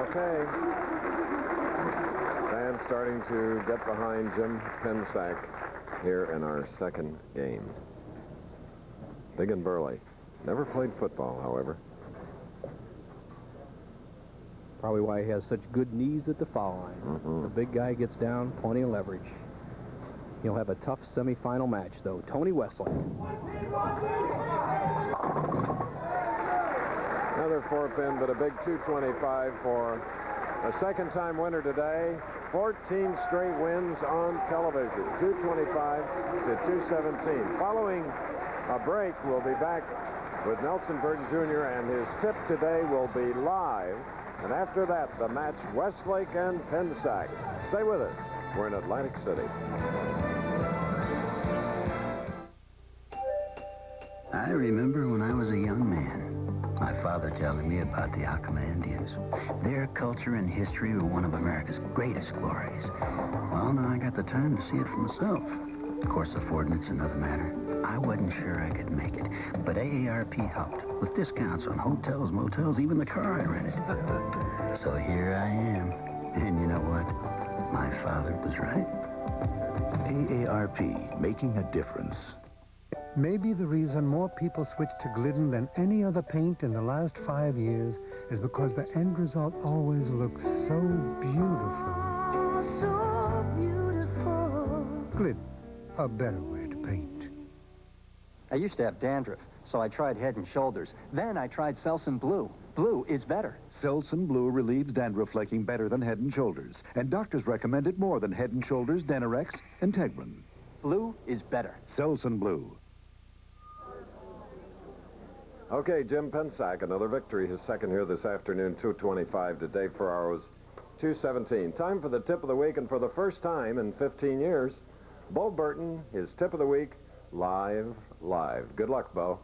Okay. Fans starting to get behind Jim Pensack here in our second game. Big and burly. Never played football, however. Probably why he has such good knees at the foul line. The big guy gets down, plenty of leverage. He'll have a tough semifinal match, though. Tony Westlake. Another 4-pin, but a big 225 for a second-time winner today. 14 straight wins on television, 225 to 217. Following a break, we'll be back with Nelson Burton Jr., and his tip today will be live. And after that, the match Westlake and Pinac. Stay with us. We're in Atlantic City. I remember when I was a young man, my father telling me about the Acoma Indians. Their culture and history were one of America's greatest glories. Well, now I got the time to see it for myself. Of course, affording it's another matter. I wasn't sure I could make it, but AARP helped with discounts on hotels, motels, even the car I rented. So here I am. And you know what? My father was right. AARP, making a difference. Maybe the reason more people switch to Glidden than any other paint in the last 5 years is because the end result always looks so beautiful. So beautiful. Glidden, a better way to paint. I used to have dandruff, so I tried Head & Shoulders. Then I tried Selsun Blue. Blue is better. Selsun Blue relieves dandruff flaking better than Head & Shoulders, and doctors recommend it more than Head & Shoulders, Denorex, and Tegrin. Blue is better. Selsun Blue. Okay, Jim Pinac, another victory, his second here this afternoon, 225 to Dave Ferraro's 217. Time for the tip of the week, and for the first time in 15 years, Bo Burton, his tip of the week, live. Good luck, Bo.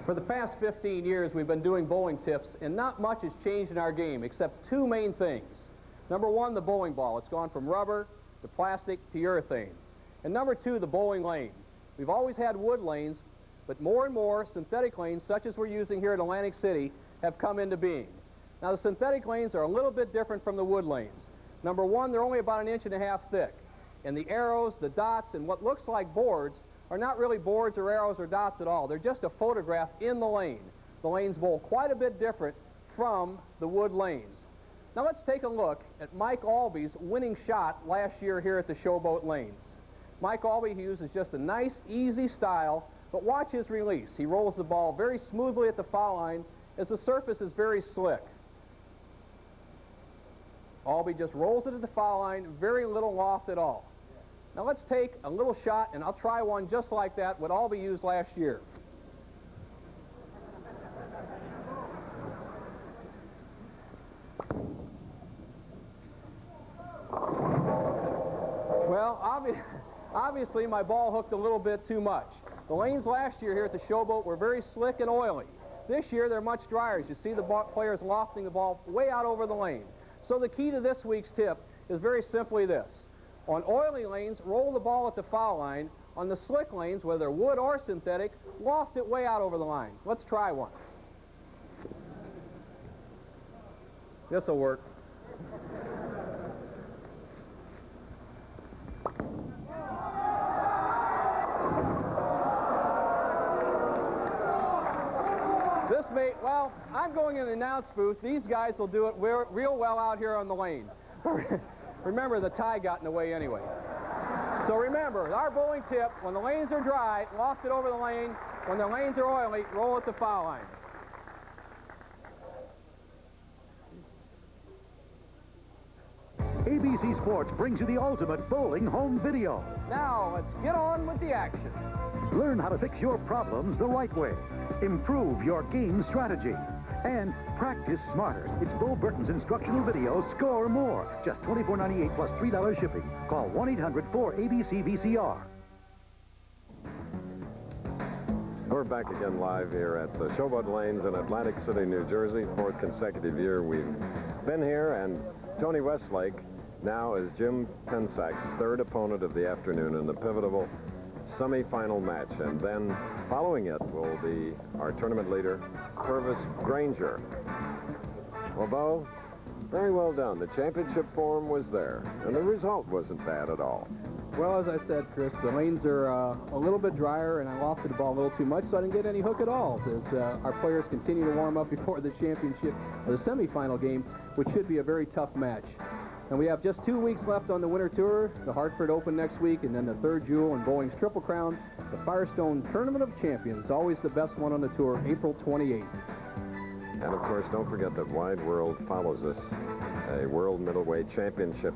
For the past 15 years, we've been doing bowling tips, and not much has changed in our game except two main things. Number one, the bowling ball. It's gone from rubber to plastic to urethane. And number two, the bowling lane. We've always had wood lanes, but more and more synthetic lanes, such as we're using here at Atlantic City, have come into being. Now, the synthetic lanes are a little bit different from the wood lanes. Number one, they're only about 1.5 inches thick. And the arrows, the dots, and what looks like boards are not really boards or arrows or dots at all. They're just a photograph in the lane. The lanes bowl quite a bit different from the wood lanes. Now let's take a look at Mike Alby's winning shot last year here at the Showboat lanes. Mike Alby uses just a nice, easy style, but watch his release. He rolls the ball very smoothly at the foul line as the surface is very slick. Alby just rolls it at the foul line, very little loft at all. Now let's take a little shot, and I'll try one just like that, what Alby used last year. Well, obviously my ball hooked a little bit too much. The lanes last year here at the Showboat were very slick and oily. This year they're much drier. As you see the players lofting the ball way out over the lane. So the key to this week's tip is very simply this. On oily lanes, roll the ball at the foul line. On the slick lanes, whether wood or synthetic, loft it way out over the line. Let's try one. This'll work. This may, well, I'm going in the announce booth. These guys will do it real well out here on the lane. Remember, the tie got in the way anyway. So remember, our bowling tip, when the lanes are dry, loft it over the lane. When the lanes are oily, roll at the foul line. ABC Sports brings you the ultimate bowling home video. Now, let's get on with the action. Learn how to fix your problems the right way. Improve your game strategy. And practice smarter. It's Bo Burton's instructional video, Score More. Just $24.98 plus $3 shipping. Call 1-800-4ABC-VCR. We're back again live here at the Showboat Lanes in Atlantic City, New Jersey. Fourth consecutive year we've been here, and Tony Westlake now is Jim Pinac's third opponent of the afternoon in the pivotal semifinal match. And then following it will be our tournament leader, Granger. Well, Bo, very well done. The championship form was there, and the result wasn't bad at all. Well, as I said, Chris, the lanes are a little bit drier, and I lofted the ball a little too much, so I didn't get any hook at all. As our players continue to warm up before the championship, or the semifinal game, which should be a very tough match. And we have just 2 weeks left on the Winter Tour, the Hartford Open next week, and then the third jewel and Bowling's Triple Crown, the Firestone Tournament of Champions, always the best one on the tour, April 28th. And, of course, don't forget that Wide World follows us, a World Middleweight Championship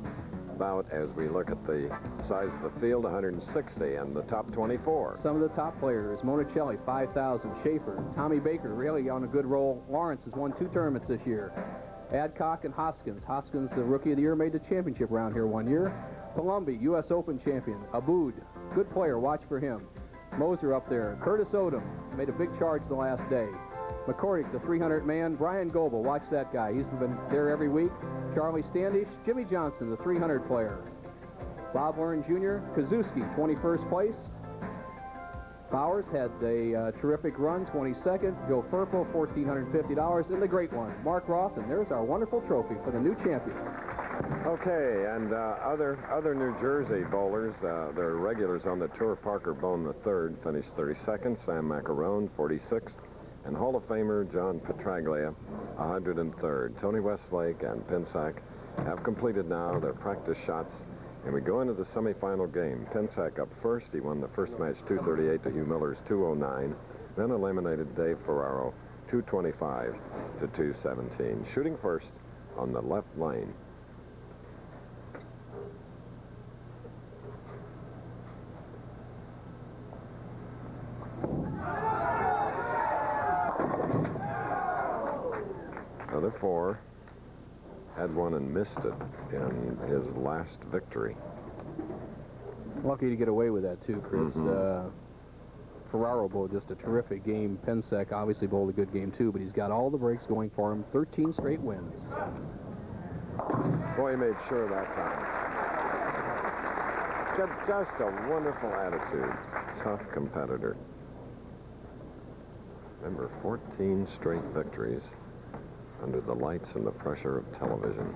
bout as we look at the size of the field, 160, and the top 24. Some of the top players, Monticelli, 5,000, Schaefer, Tommy Baker, really on a good roll. Lawrence has won 2 tournaments this year. Adcock and Hoskins. Hoskins, the Rookie of the Year, made the championship round here 1 year. Palumbi, U.S. Open champion. Abood, good player, watch for him. Moser up there. Curtis Odom made a big charge the last day. McCordick, the 300-man. Brian Goebel, watch that guy. He's been there every week. Charlie Standish. Jimmy Johnson, the 300 player. Bob Warren Jr. Kazuski, 21st place. Bowers had a terrific run, 22nd. Joe Furpo, $1,450. And the great one, Mark Roth. And there's our wonderful trophy for the new champion. Okay, and other New Jersey bowlers, they're regulars on the tour. Parker Bone III finished 32nd. Sam Macarone, 46th. And Hall of Famer John Petraglia, 103rd. Tony Westlake and Pinac have completed now their practice shots. And we go into the semifinal game. Pinac up first. He won the first match 238 to Hugh Miller's 209. Then eliminated Dave Ferraro 225 to 217. Shooting first on the left lane. Other 4 had one and missed it in his last victory. Lucky to get away with that, too, Chris. Ferraro bowled just a terrific game. Pinac obviously bowled a good game, too, but he's got all the breaks going for him. 13 straight wins. Boy, he made sure of that time. Just a wonderful attitude. Tough competitor. Remember, 14 straight victories under the lights and the pressure of television.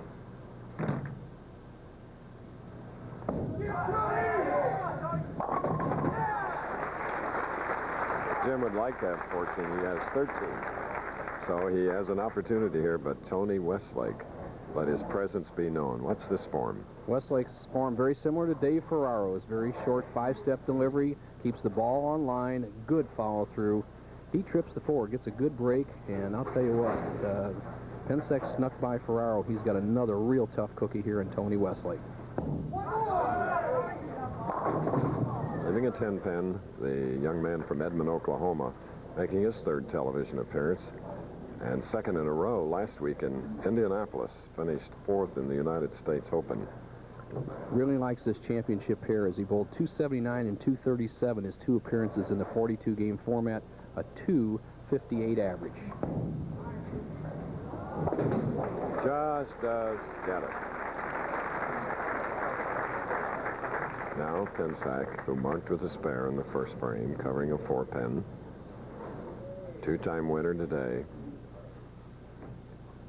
Jim would like to have 14. He has 13. So he has an opportunity here, but Tony Westlake let his presence be known. What's this form? Westlake's form very similar to Dave Ferraro's. Very short 5-step delivery, keeps the ball on line, good follow-through. He trips the forward, gets a good break, and I'll tell you what, Pinac snuck by Ferraro. He's got another real tough cookie here in Tony Westlake. Leaving a 10-pin, the young man from Edmond, Oklahoma, making his 3rd television appearance, and 2nd in a row last week in Indianapolis, finished 4th in the United States Open. Really likes this championship pair as he bowled 279 and 237 his 2 appearances in the 42-game format, a 258 average. Just does get it. Now Pinac, who marked with a spare in the first frame, covering a 4-pin. 2-time winner today.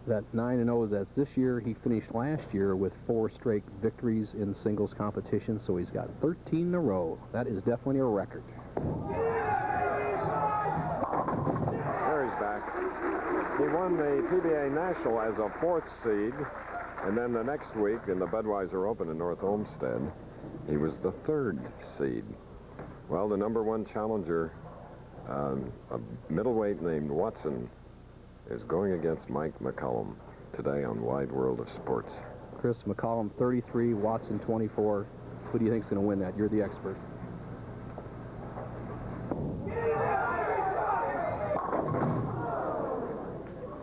That 9-0, that's this year. He finished last year with 4 straight victories in singles competition, so he's got 13 in a row. That is definitely a record. There he's back. He won the PBA National as a 4th seed, and then the next week in the Budweiser Open in North Olmsted, he was the 3rd seed. Well, the #1 challenger, a middleweight named Watson, is going against Mike McCollum today on Wide World of Sports. Chris, McCollum 33, Watson 24. Who do you think is going to win that? You're the expert.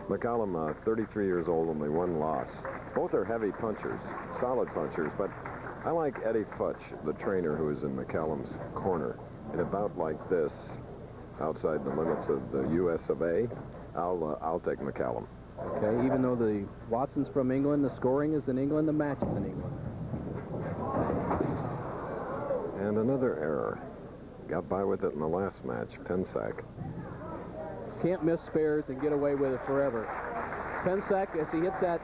McCollum, 33 years old, only 1 loss. Both are heavy punchers, solid punchers, but I like Eddie Futch, the trainer who is in McCollum's corner. In a bout like this, outside the limits of the U.S. of A., I'll take McCollum. Okay, even though the Watson's from England, the scoring is in England, the match is in England. And another error. Got by with it in the last match, Pinac. Can't miss spares and get away with it forever. Pinac, as he hits that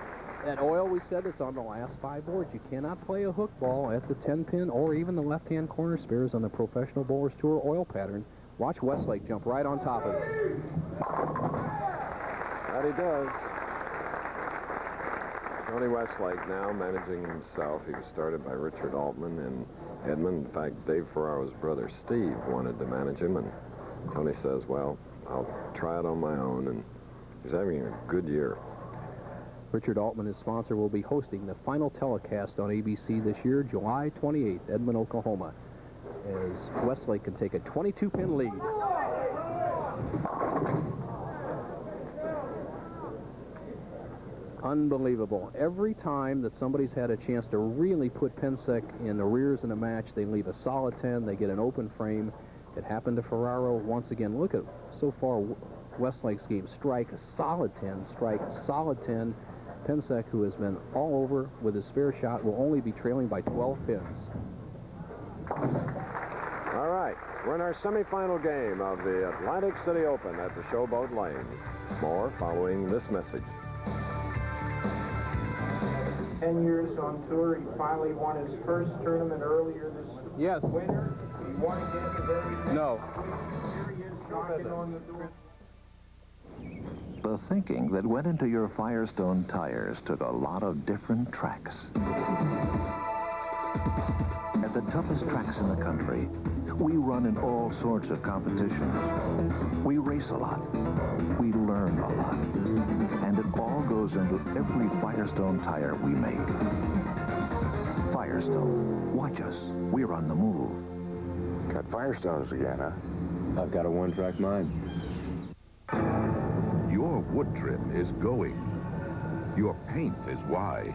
That oil, we said, it's on the last 5 boards. You cannot play a hook ball at the 10-pin or even the left-hand corner spares on the Professional Bowlers Tour oil pattern. Watch Westlake jump right on top of it. That he does. Tony Westlake now managing himself. He was started by Richard Altman in Edmond. In fact, Dave Ferraro's brother Steve wanted to manage him, and Tony says, well, I'll try it on my own, and he's having a good year. Richard Altman, his sponsor, will be hosting the final telecast on ABC this year, July 28th, Edmond, Oklahoma, as Westlake can take a 22-pin lead. Unbelievable. Every time that somebody's had a chance to really put Pinac in arrears in a match, they leave a solid 10, they get an open frame. It happened to Ferraro once again. Look at, so far, Westlake's game. Strike a solid 10, strike a solid 10. Pinac, who has been all over with his fair shot, will only be trailing by 12 pins. All right, we're in our semifinal game of the Atlantic City Open at the Showboat Lanes. More following this message. 10 years on tour, he finally won his first tournament earlier this winter. He won again today. No. Here he is knocking on the door. The thinking that went into your Firestone tires took a lot of different tracks. At the toughest tracks in the country, we run in all sorts of competitions. We race a lot. We learn a lot. And it all goes into every Firestone tire we make. Firestone. Watch us. We're on the move. Got Firestones again, huh? I've got a one-track mind. Your wood trim is going. Your paint is why.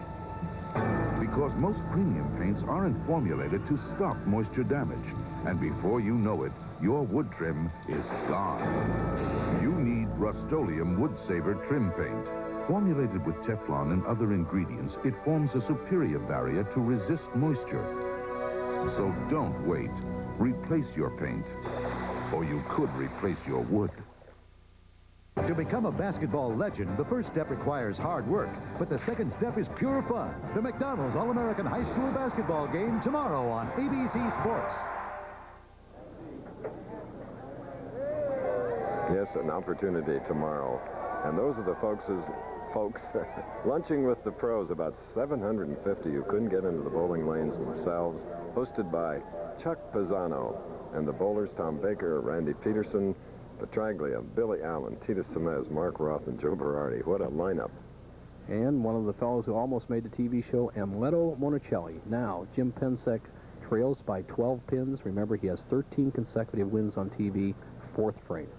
Because most premium paints aren't formulated to stop moisture damage. And before you know it, your wood trim is gone. You need Rust-Oleum Wood Saver Trim Paint. Formulated with Teflon and other ingredients, it forms a superior barrier to resist moisture. So don't wait. Replace your paint. Or you could replace your wood. To become a basketball legend, the first step requires hard work, but the second step is pure fun. The McDonald's All-American High School Basketball Game tomorrow on ABC Sports. Yes, an opportunity tomorrow. And those are the folks lunching with the pros, about 750 who couldn't get into the bowling lanes themselves, hosted by Chuck Pisano and the bowlers Tom Baker, Randy Peterson, Petraglia, Billy Allen, Tita Semez, Mark Roth, and Joe Berardi. What a lineup. And one of the fellows who almost made the TV show, Amleto Monicelli. Now, Jim Pinac trails by 12 pins. Remember, he has 13 consecutive wins on TV, 4th frame.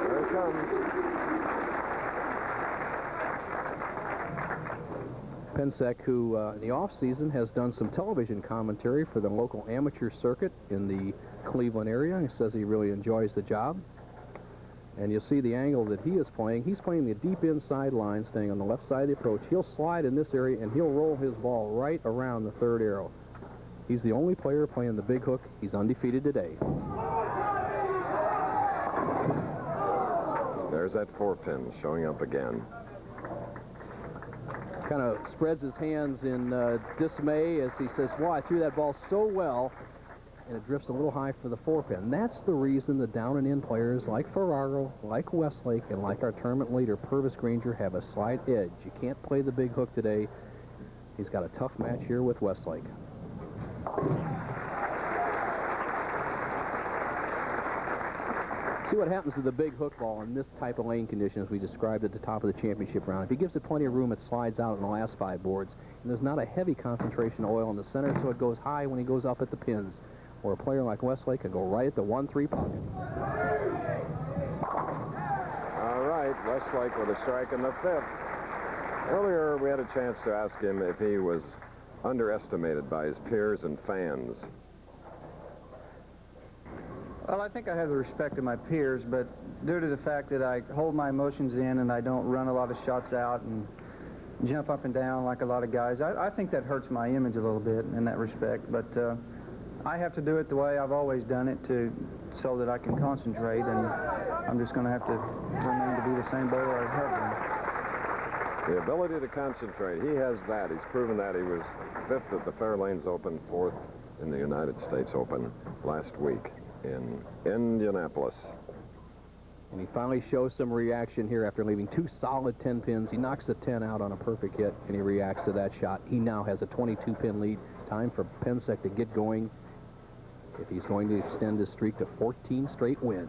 There it comes. Pinac, who in the off-season has done some television commentary for the local amateur circuit in the Cleveland area. He says he really enjoys the job. And you'll see the angle that he is playing. He's playing the deep inside line, staying on the left side of the approach. He'll slide in this area, and he'll roll his ball right around the 3rd arrow. He's the only player playing the big hook. He's undefeated today. There's that 4-pin showing up again. Kind of spreads his hands in dismay as he says, wow, I threw that ball so well, and it drifts a little high for the 4-pin. That's the reason the down and in players like Ferraro, like Westlake, and like our tournament leader, Purvis Granger, have a slight edge. You can't play the big hook today. He's got a tough match here with Westlake. See what happens to the big hook ball in this type of lane conditions we described at the top of the championship round. If he gives it plenty of room, it slides out in the last 5 boards. And there's not a heavy concentration of oil in the center, so it goes high when he goes up at the pins. Or a player like Westlake can go right at the 1-3 pocket. All right, Westlake with a strike in the 5th. Earlier, we had a chance to ask him if he was underestimated by his peers and fans. Well, I think I have the respect of my peers, but due to the fact that I hold my emotions in and I don't run a lot of shots out and jump up and down like a lot of guys, I think that hurts my image a little bit in that respect. But I have to do it the way I've always done it so that I can concentrate, and I'm just going to have to remain to be the same bowler I have been. The ability to concentrate, he has that. He's proven that. He was 5th at the Fairlanes Open, 4th in the United States Open last week in Indianapolis. And he finally shows some reaction here after leaving 2 solid 10 pins. He knocks the 10 out on a perfect hit, and he reacts to that shot. He now has a 22-pin lead. Time for Pinac to get going if he's going to extend his streak to 14 straight wins.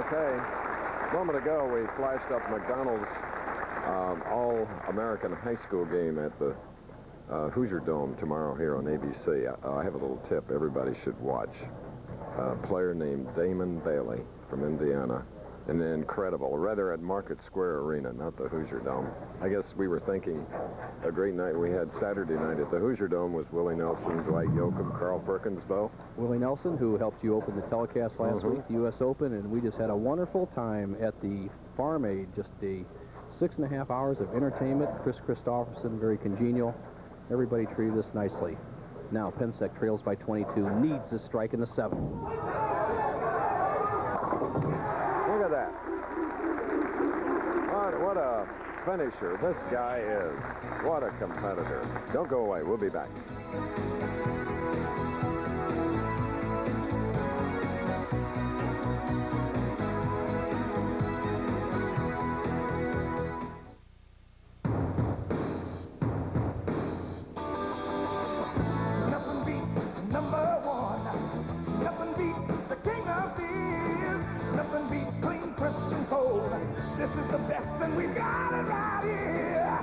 Okay. A moment ago, we flashed up McDonald's All-American High School game at the Hoosier Dome tomorrow here on ABC. I have a little tip everybody should watch. A player named Damon Bailey from Indiana. And then incredible, rather at Market Square Arena, not the Hoosier Dome. I guess we were thinking a great night we had Saturday night at the Hoosier Dome was Willie Nelson, Dwight Yoakam, Carl Perkins, Bo. Willie Nelson, who helped you open the telecast last week, the U.S. Open, and we just had a wonderful time at the Farm Aid, just a 6.5 hours of entertainment. Chris Christopherson, very congenial. Everybody treated us nicely. Now Pinac trails by 22, needs a strike in the 7th. Look at that. What a finisher this guy is. What a competitor. Don't go away. We'll be back. This is the best, and we've got it right here.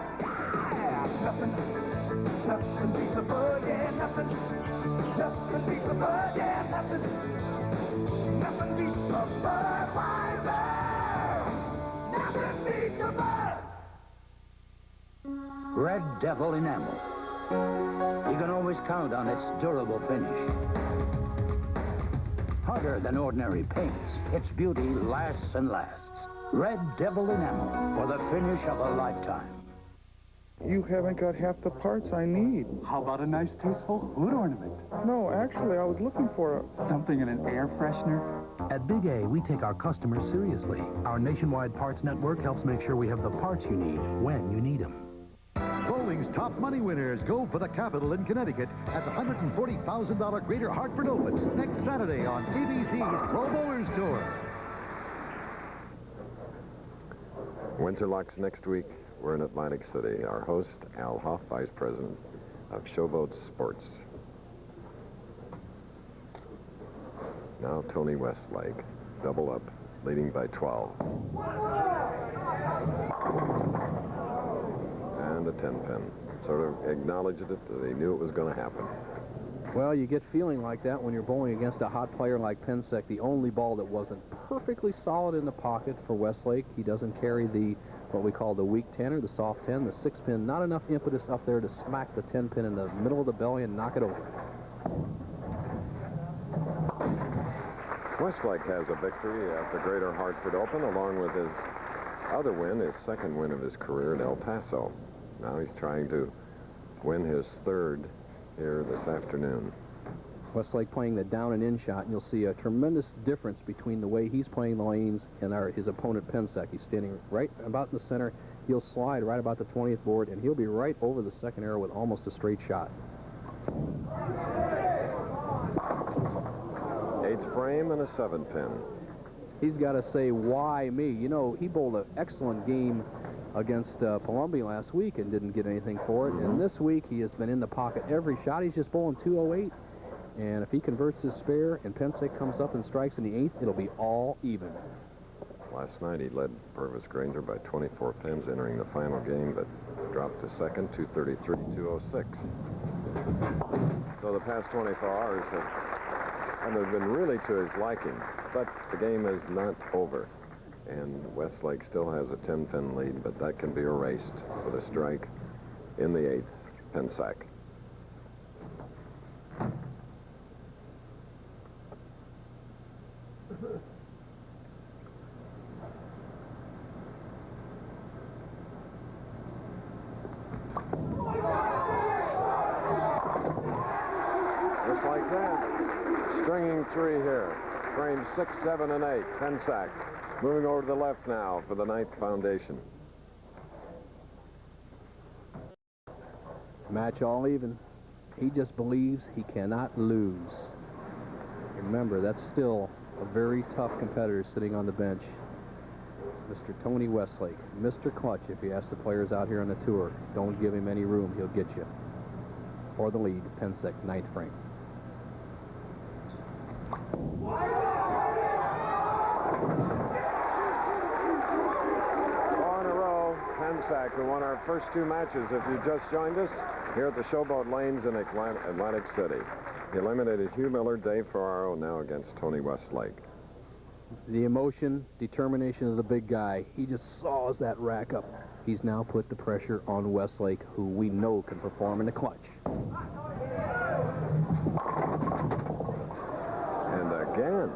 Nothing beats a bud, yeah, nothing beats a bud, yeah, nothing beats a Budweiser. Nothing beats a bud. Red Devil enamel. You can always count on its durable finish. Harder than ordinary paints, its beauty lasts and lasts. Red Devil enamel for the finish of a lifetime. You haven't got half the parts I need. How about a nice, tasteful hood ornament? No, actually, I was looking for something in an air freshener. At Big A, we take our customers seriously. Our nationwide parts network helps make sure we have the parts you need when you need them. Bowling's top money winners go for the Capitol in Connecticut at the $140,000 Greater Hartford Open next Saturday on ABC's Pro Bowlers Tour. Windsor Locks next week. We're in Atlantic City. Our host, Al Hoff, Vice President of Showboat Sports. Now Tony Westlake, double up, leading by 12. And a 10-pin. Sort of acknowledged it that they knew it was going to happen. Well, you get feeling like that when you're bowling against a hot player like Pinac. The only ball that wasn't perfectly solid in the pocket for Westlake. He doesn't carry the, what we call the weak 10 or the soft 10, the 6-pin. Not enough impetus up there to smack the 10-pin in the middle of the belly and knock it over. Westlake has a victory at the Greater Hartford Open, along with his other win, his second win of his career at El Paso. Now he's trying to win his third here this afternoon. Westlake playing the down and in shot, and you'll see a tremendous difference between the way he's playing the lanes and his opponent Pinac. He's standing right about in the center. He'll slide right about the 20th board, and he'll be right over the second arrow with almost a straight shot. 8th frame and a 7-pin. He's got to say, why me? You know, he bowled an excellent game against Columbia last week and didn't get anything for it. And this week, he has been in the pocket every shot. He's just bowling 208. And if he converts his spare and Pinac comes up and strikes in the 8th, it'll be all even. Last night, he led Purvis Granger by 24 pins entering the final game, but dropped to second, 233-206. So the past 24 hours have been really to his liking, but the game is not over. And Westlake still has a 10-pin lead, but that can be erased with a strike in the 8th, Pinac. Stringing 3 here. Frames 6, 7, and 8. Pinac. Moving over to the left now for the 9th foundation. Match all even. He just believes he cannot lose. Remember, that's still a very tough competitor sitting on the bench. Mr. Tony Westlake, Mr. Clutch, if you ask the players out here on the tour. Don't give him any room, he'll get you. For the lead, Pinac, 9th frame. 4 in a row. Pinac, who won our first 2 matches, if you just joined us, here at the Showboat Lanes in Atlantic City. He eliminated Hugh Miller, Dave Ferraro, now against Tony Westlake. The emotion, determination of the big guy. He just saws that rack up. He's now put the pressure on Westlake, who we know can perform in the clutch. And again.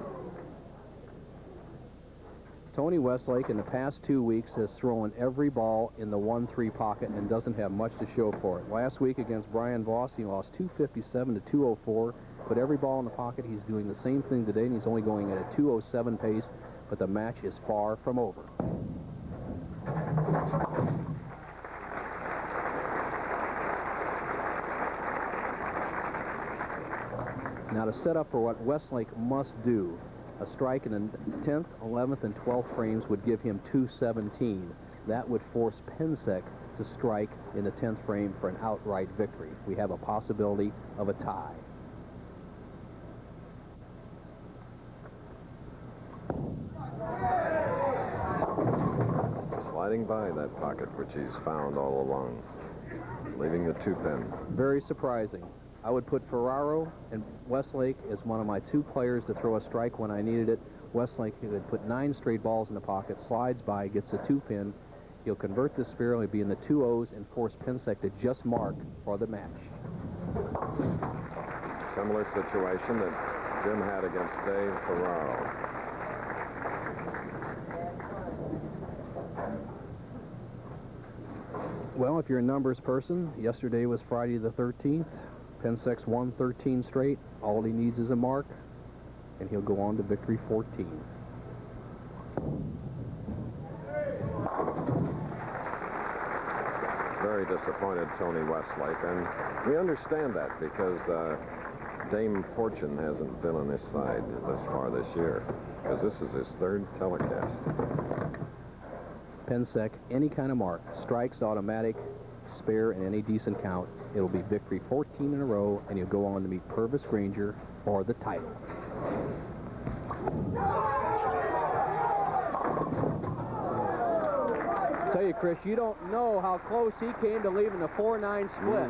Tony Westlake in the past 2 weeks has thrown every ball in the 1-3 pocket and doesn't have much to show for it. Last week against Brian Voss, he lost 257 to 204. Put every ball in the pocket. He's doing the same thing today, and he's only going at a 207 pace, but the match is far from over. Now to set up for what Westlake must do, a strike in the 10th, 11th, and 12th frames would give him 217. That would force Pinac to strike in the 10th frame for an outright victory. We have a possibility of a tie. Sliding by that pocket, which he's found all along, leaving the 2-pin. Very surprising. I would put Ferraro and Westlake as one of my 2 players to throw a strike when I needed it. Westlake, he would put 9 straight balls in the pocket, slides by, gets a 2-pin. He'll convert this sphere, he'll be in the 2-0s, and force Pinac to just mark for the match. Similar situation that Jim had against Dave Ferraro. Well, if you're a numbers person, yesterday was Friday the 13th. Pinac won 13 straight. All he needs is a mark, and he'll go on to victory 14. Very disappointed, Tony Westlake, and we understand that because Dame Fortune hasn't been on his side thus far this year, because this is his 3rd telecast. Pinac, any kind of mark, strikes, automatic, spare, and any decent count. It'll be victory 14 in a row, and he'll go on to meet Purvis Granger for the title. Tell you, Chris, you don't know how close he came to leaving the 4-9 split.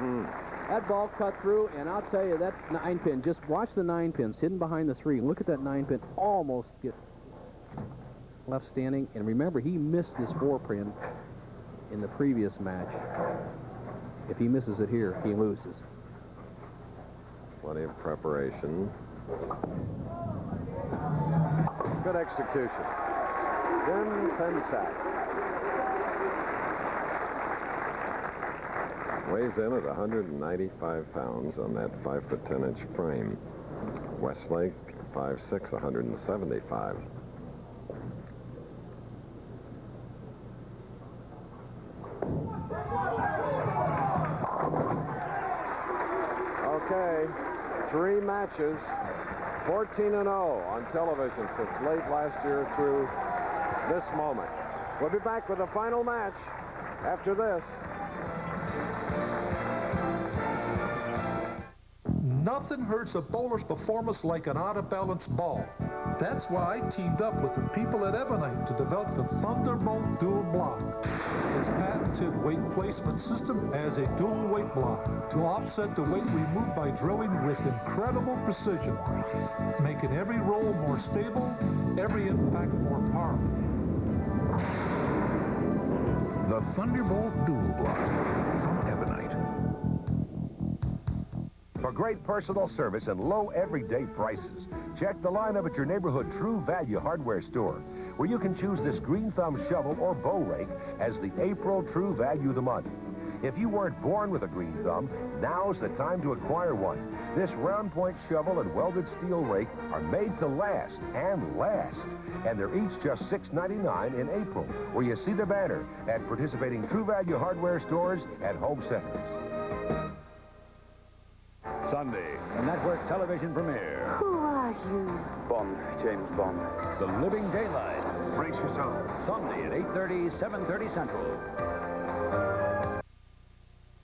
That ball cut through, and I'll tell you, that 9-pin, just watch the 9-pins hidden behind the 3. Look at that 9-pin almost get left standing. And remember, he missed his 4-pin in the previous match. If he misses it here, he loses. Plenty of preparation. Good execution. Jim Pinac weighs in at 195 pounds on that 5'10" frame. Westlake, 5'6", 175. Okay, 3 matches, 14-0 on television since late last year through this moment. We'll be back with the final match after this. Nothing hurts a bowler's performance like an out-of-balance ball. That's why I teamed up with the people at Ebonite to develop the Thunderbolt Dual Block. Its patented weight placement system as a dual weight block to offset the weight we move by drilling with incredible precision, making every roll more stable, every impact more powerful. The Thunderbolt Dual Block from Ebonite. For great personal service and low everyday prices, check the lineup at your neighborhood True Value hardware store, where you can choose this green thumb shovel or bow rake as the April True Value of the month. If you weren't born with a green thumb, now's the time to acquire one, This round point shovel and welded steel rake are made to last and last. And they're each just $6.99 in April, where you see the banner at participating True Value hardware stores and home centers. Sunday, the network television premiere. Who are you? Bond, James Bond. The Living Daylights. Brace yourself. Sunday at 8:30, 7:30 Central.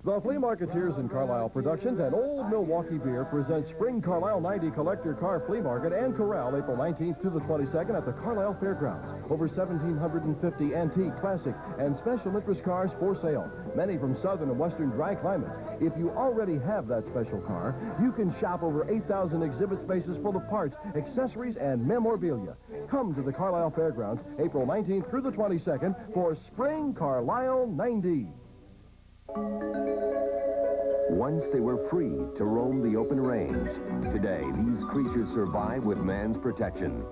The Flea Marketeers and Carlisle Productions and Old Milwaukee Beer presents Spring Carlisle 90 Collector Car Flea Market and Corral April 19th to the 22nd at the Carlisle Fairgrounds. Over 1,750 antique, classic, and special interest cars for sale. Many from southern and western dry climates. If you already have that special car, you can shop over 8,000 exhibit spaces full of parts, accessories, and memorabilia. Come to the Carlisle Fairgrounds April 19th through the 22nd for Spring Carlisle 90. Once they were free to roam the open range. Today, these creatures survive with man's protection.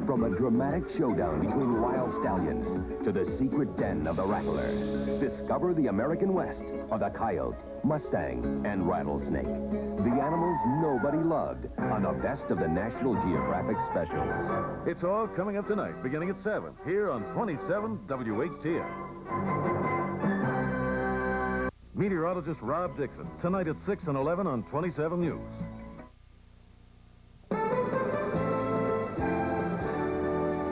From a dramatic showdown between wild stallions to the secret den of the rattler. Discover the American West of the coyote, mustang, and rattlesnake. The animals nobody loved on the best of the National Geographic specials. It's all coming up tonight, beginning at 7, here on 27 WHTF. Meteorologist Rob Dixon, tonight at 6 and 11 on 27 News.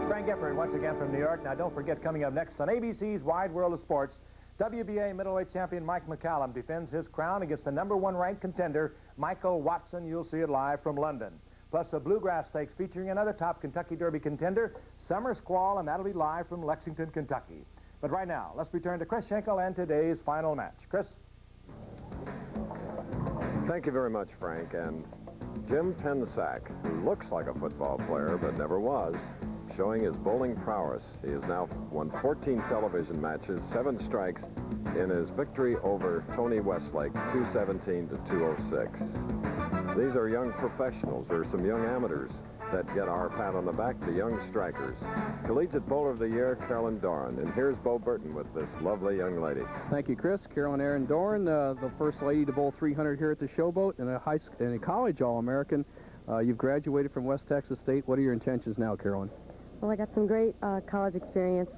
Frank Gifford once again from New York. Now, don't forget, coming up next on ABC's Wide World of Sports, WBA middleweight champion Mike McCallum defends his crown against the #1 ranked contender, Michael Watson. You'll see it live from London. Plus, the Bluegrass Stakes featuring another top Kentucky Derby contender, Summer Squall, and that'll be live from Lexington, Kentucky. But right now, let's return to Chris Schenkel and today's final match. Chris? Thank you very much, Frank. And Jim Pensack, who looks like a football player but never was, showing his bowling prowess. He has now won 14 television matches, 7 strikes in his victory over Tony Westlake, 217 to 206. These are young professionals. There are some young amateurs that get our pat on the back, the young strikers. Collegiate Bowler of the Year, Carolyn Doran. And here's Bo Burton with this lovely young lady. Thank you, Chris. Carolyn Erin Doran, the first lady to bowl 300 here at the Showboat, and a college All-American. You've graduated from West Texas State. What are your intentions now, Carolyn? Well, I got some great college experience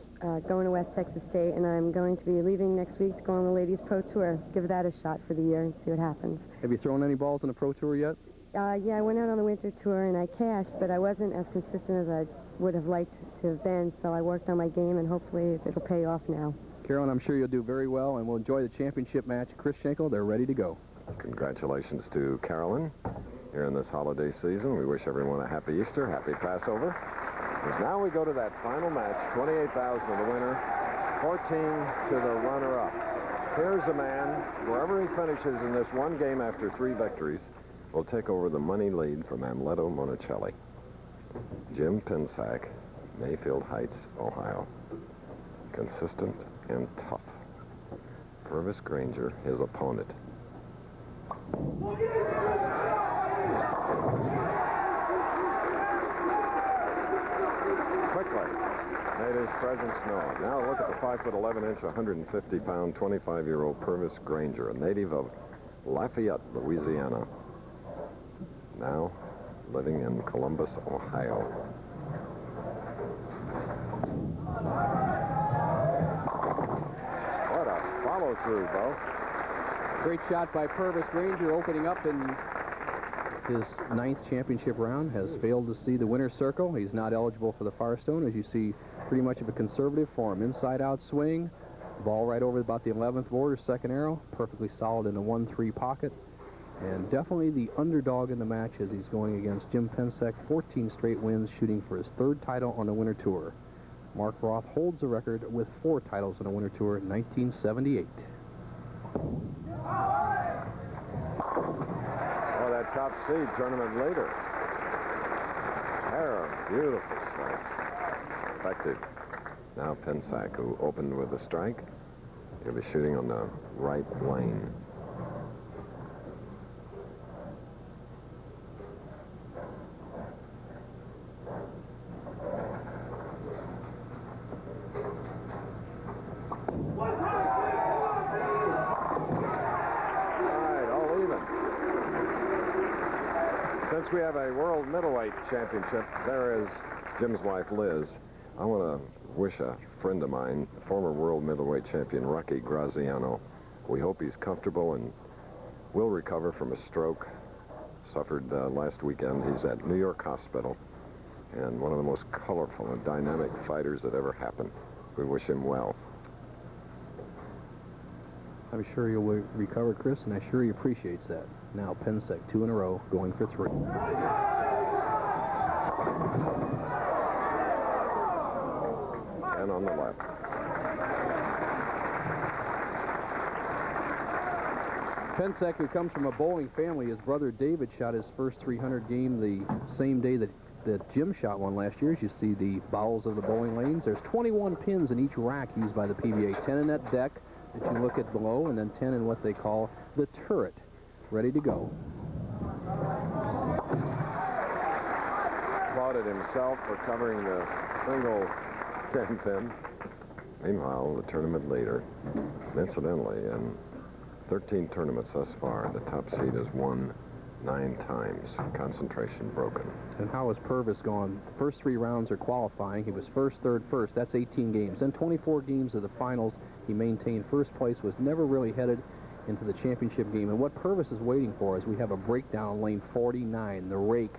going to West Texas State, and I'm going to be leaving next week to go on the Ladies Pro Tour. Give that a shot for the year and see what happens. Have you thrown any balls on the Pro Tour yet? Yeah, I went out on the winter tour and I cashed, but I wasn't as consistent as I would have liked to have been, so I worked on my game and hopefully it'll pay off now. Carolyn, I'm sure you'll do very well and we'll enjoy the championship match. Chris Schenkel, they're ready to go. Congratulations to Carolyn here in this holiday season. We wish everyone a happy Easter, happy Passover. Because now we go to that final match, 28,000 to the winner, 14 to the runner-up. Here's a man, wherever he finishes in this one game after 3 victories, will take over the money lead from Amleto Monicelli. Jim Pensack, Mayfield Heights, Ohio. Consistent and tough. Purvis Granger, his opponent. Quickly made his presence known. Now look at the 5'11", 150-pound, 25-year-old Purvis Granger, a native of Lafayette, Louisiana. Now living in Columbus, Ohio. What a follow-through, Bo. Great shot by Purvis Granger, opening up in his 9th championship round. Has failed to see the winner's circle. He's not eligible for the Firestone. As you see, pretty much of a conservative form. Inside-out swing. Ball right over about the 11th border, second arrow. Perfectly solid in the 1-3 pocket. And definitely the underdog in the match as he's going against Jim Pensack, 14 straight wins, shooting for his 3rd title on the Winter Tour. Mark Roth holds the record with 4 titles on the Winter Tour in 1978. Oh, that top seed tournament leader. Pair of beautiful strikes. Effective. Now Pensack, who opened with a strike, he'll be shooting on the right lane. Since we have a World Middleweight Championship, there is Jim's wife, Liz. I want to wish a friend of mine, former World Middleweight Champion Rocky Graziano. We hope he's comfortable and will recover from a stroke suffered last weekend. He's at New York Hospital, and one of the most colorful and dynamic fighters that ever happened. We wish him well. I'm sure he'll recover, Chris, and I'm sure he appreciates that. Now Pinac, 2 in a row, going for 3. And on the left. Pinac, who comes from a bowling family, his brother David shot his first 300 game the same day that Jim shot one last year. As you see the bowels of the bowling lanes, there's 21 pins in each rack used by the PBA. 10 in that deck that you look at below, and then 10 in what they call the turret, ready to go. Applauded himself for covering the single 10 pin. Meanwhile, the tournament leader, incidentally, in 13 tournaments thus far, the top seed has won 9 times. Concentration broken. And how has Purvis gone? First 3 rounds are qualifying. He was first, third, first. That's 18 games. Then 24 games of the finals. He maintained first place, was never really headed into the championship game. And what Purvis is waiting for is we have a breakdown lane 49. The rake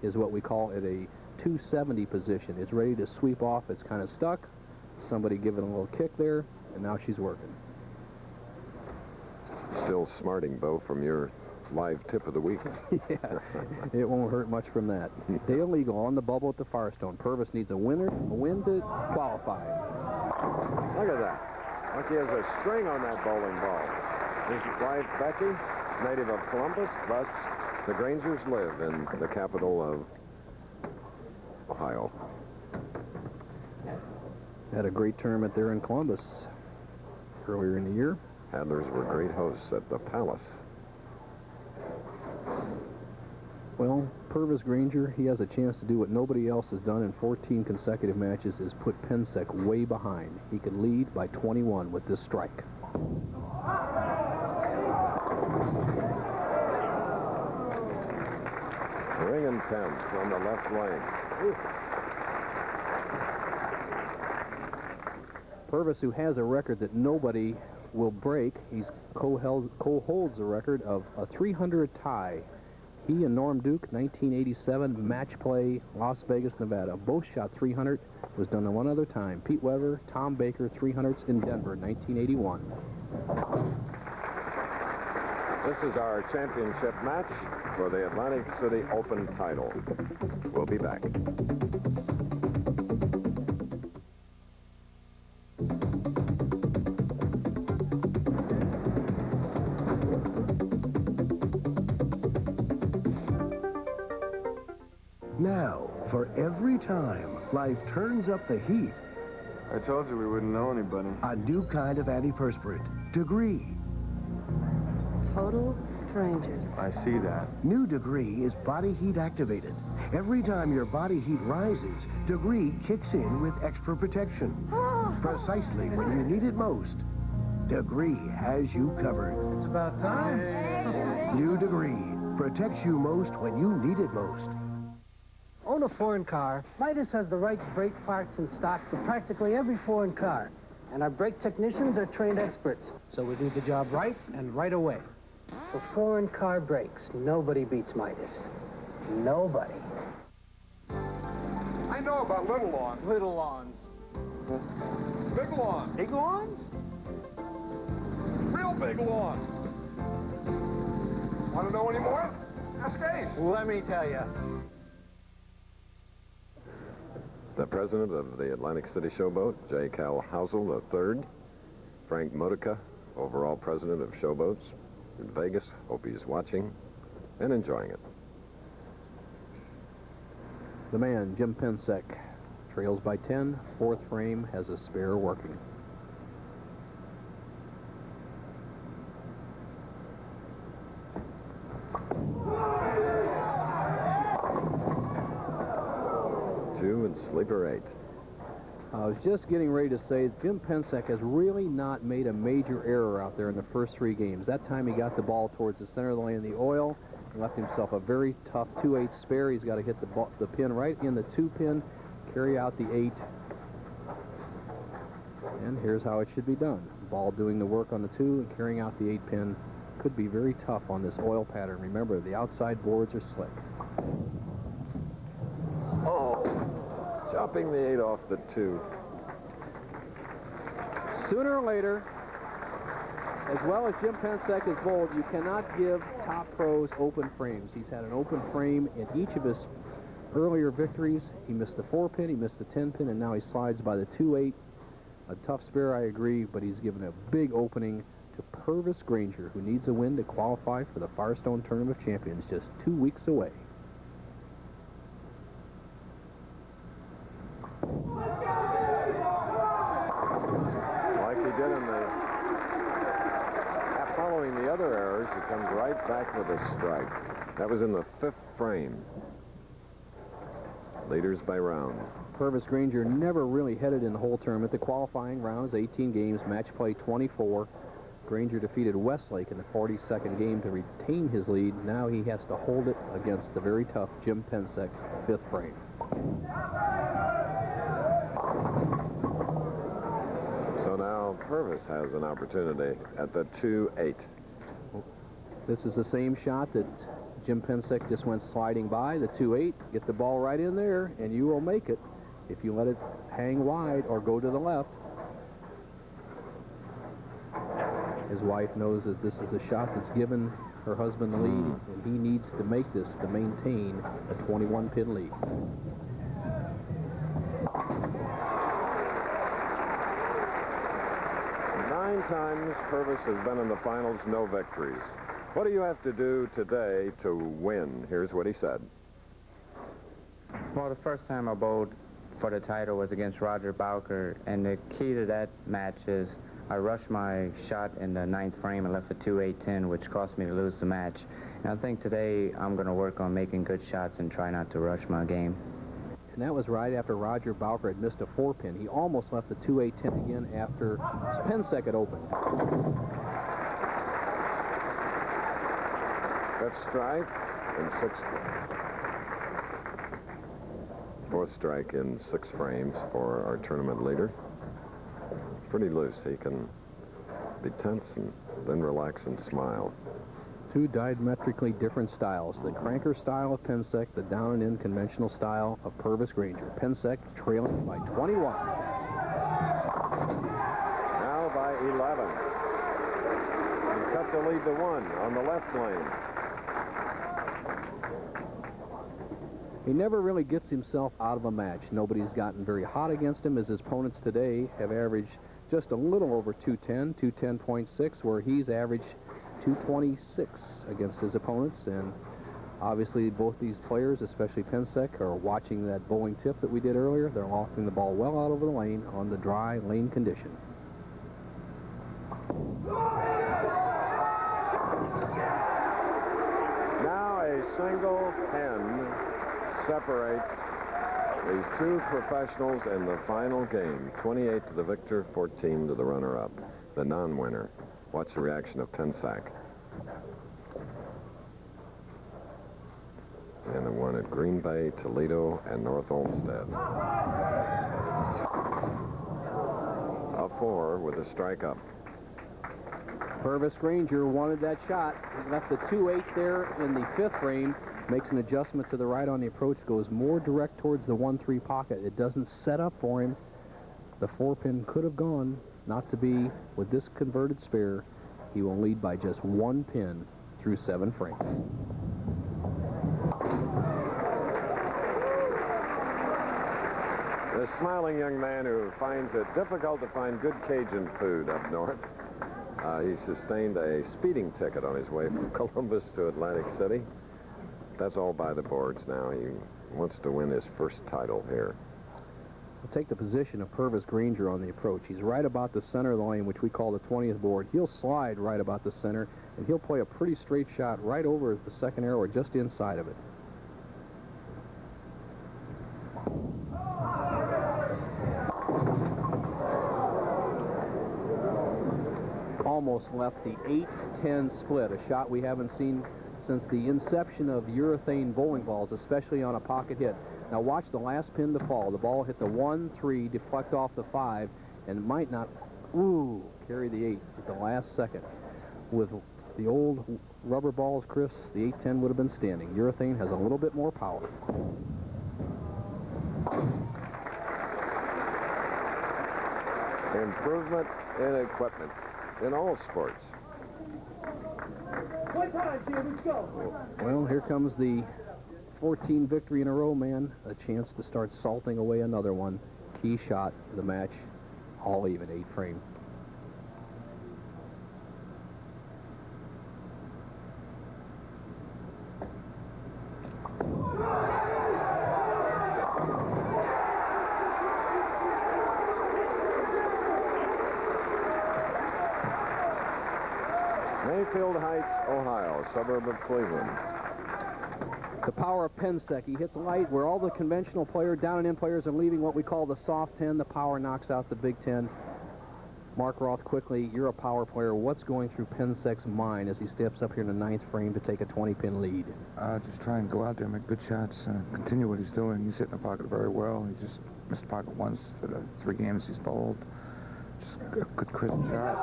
is what we call it a 270 position. It's ready to sweep off. It's kind of stuck. Somebody give it a little kick there, and now she's working. Still smarting, Bo, from your live tip of the week. Yeah, it won't hurt much from that. Dale Eagle on the bubble at the Firestone. Purvis needs a win to qualify. Look at that. Like he has a string on that bowling ball. His wife, Becky, native of Columbus. Thus, the Grangers live in the capital of Ohio. Had a great tournament there in Columbus earlier in the year. Handlers were great hosts at the Palace. Well, Purvis Granger, he has a chance to do what nobody else has done in 14 consecutive matches, is put Pinac way behind. He could lead by 21 with this strike. Ring and 10 from the left lane. Purvis, who has a record that nobody will break, he's co-holds the record of a 300 tie. He and Norm Duke, 1987 match play, Las Vegas, Nevada. Both shot 300. It was done one other time. Pete Weber, Tom Baker, 300s in Denver, 1981. This is our championship match for the Atlantic City Open title. We'll be back. Now, for every time life turns up the heat, I told you we wouldn't know anybody. A new kind of antiperspirant, Degree. Total strangers. I see that. New Degree is body heat activated. Every time your body heat rises, Degree kicks in with extra protection. Precisely when you need it most, Degree has you covered. It's about time. New Degree protects you most when you need it most. Own a foreign car, Midas has the right brake parts in stock for practically every foreign car. And our brake technicians are trained experts, so we do the job right and right away. For foreign car brakes, nobody beats Midas. Nobody. I know about little lawns. Little lawns. Big lawns. Big lawns? Real big lawns. Want to know any more? Ask Ace. Let me tell you. The president of the Atlantic City Showboat, J. Cal Housel III. Frank Modica, overall president of Showboats in Vegas. Hope he's watching and enjoying it. The man, Jim Pinac, trails by 10. Fourth frame, has a spare working. And sleeper 8. I was just getting ready to say Jim Pinac has really not made a major error out there in the first 3 games. That time he got the ball towards the center of the lane in the oil. left himself a very tough 2-8 spare. He's got to hit the pin right in the 2-pin, carry out the 8. And here's how it should be done. Ball doing the work on the 2 and carrying out the 8-pin could be very tough on this oil pattern. Remember, the outside boards are slick. Oh, chopping the 8 off the 2. Sooner or later, as well as Jim Pensek is bold, you cannot give top pros open frames. He's had an open frame in each of his earlier victories. He missed the 4-pin, he missed the 10-pin, and now he slides by the 2-8. A tough spare, I agree, but he's given a big opening to Purvis Granger, who needs a win to qualify for the Firestone Tournament of Champions, just 2 weeks away. Like he did in the... Following the other errors, he comes right back with a strike. That was in the 5th frame. Leaders by rounds. Purvis Granger never really headed in the whole tournament. The qualifying rounds, 18 games, match play 24. Granger defeated Westlake in the 42nd game to retain his lead. Now he has to hold it against the very tough Jim Pensek 5th frame. So now Purvis has an opportunity at the 2-8. This is the same shot that Jim Pensek just went sliding by, the 2-8. Get the ball right in there, and you will make it if you let it hang wide or go to the left. His wife knows that this is a shot that's given her husband the lead, and he needs to make this to maintain a 21-pin lead. Nine times Purvis has been in the finals, no victories. What do you have to do today to win? Here's what he said. Well, the first time I bowled for the title was against Roger Bowker, and the key to that match is I rushed my shot in the 9th frame and left a 2-8-10, which cost me to lose the match. And I think today I'm going to work on making good shots and try not to rush my game. And that was right after Roger Bowker had missed a 4-pin. He almost left the 2-8-10 again after Pensek had opened. 5th strike in 6th. 4th strike in 6 frames for our tournament leader. Pretty loose. He can be tense and then relax and smile. Two diametrically different styles. The cranker style of Pensek, the down and in conventional style of Purvis Granger. Pensek trailing by 21. Now by 11. He cut the lead to 1 on the left lane. He never really gets himself out of a match. Nobody's gotten very hot against him, as his opponents today have averaged just a little over 210, 210.6, where he's averaged 226 against his opponents. And obviously both these players, especially Pensek, are watching that bowling tip that we did earlier. They're lofting the ball well out over the lane on the dry lane condition. Now a single pin separates these two professionals in the final game. 28 to the victor, 14 to the runner-up, the non-winner. Watch the reaction of Pensek. And the one at Green Bay, Toledo, and North Olmsted. A 4 with a strike up. Purvis Granger wanted that shot. He left the 2-8 there in the 5th frame. Makes an adjustment to the right on the approach, goes more direct towards the 1-3 pocket. It doesn't set up for him. The 4-pin could have gone, not to be. With this converted spare, he will lead by just 1 pin through 7 frames. The smiling young man who finds it difficult to find good Cajun food up north. He sustained a speeding ticket on his way from Columbus to Atlantic City. That's all by the boards now. He wants to win his first title here. We'll take the position of Purvis Granger on the approach. He's right about the center of the lane, which we call the 20th board. He'll slide right about the center, and he'll play a pretty straight shot right over the second arrow or just inside of it. Almost left the 8-10 split, a shot we haven't seen since the inception of urethane bowling balls, especially on a pocket hit. Now watch the last pin to fall. The ball hit the 1-3, deflect off the 5, and might not, carry the 8 at the last second. With the old rubber balls, Chris, the 8-10 would have been standing. Urethane has a little bit more power. Improvement in equipment in all sports. Well, here comes the 14 victory in a row, man. A chance to start salting away another one. Key shot of the match, all even, 8 frame. Mayfield Heights, Ohio, suburb of Cleveland. The power of Pinac. He hits light where all the conventional players, down and in players, are leaving what we call the soft 10. The power knocks out the big 10. Mark Roth, quickly, you're a power player. What's going through Pinac's mind as he steps up here in the 9th frame to take a 20-pin lead? Just try and go out there and make good shots, continue what he's doing. He's hitting the pocket very well. He just missed the pocket once for the 3 games he's bowled. Just a good, crisp shot.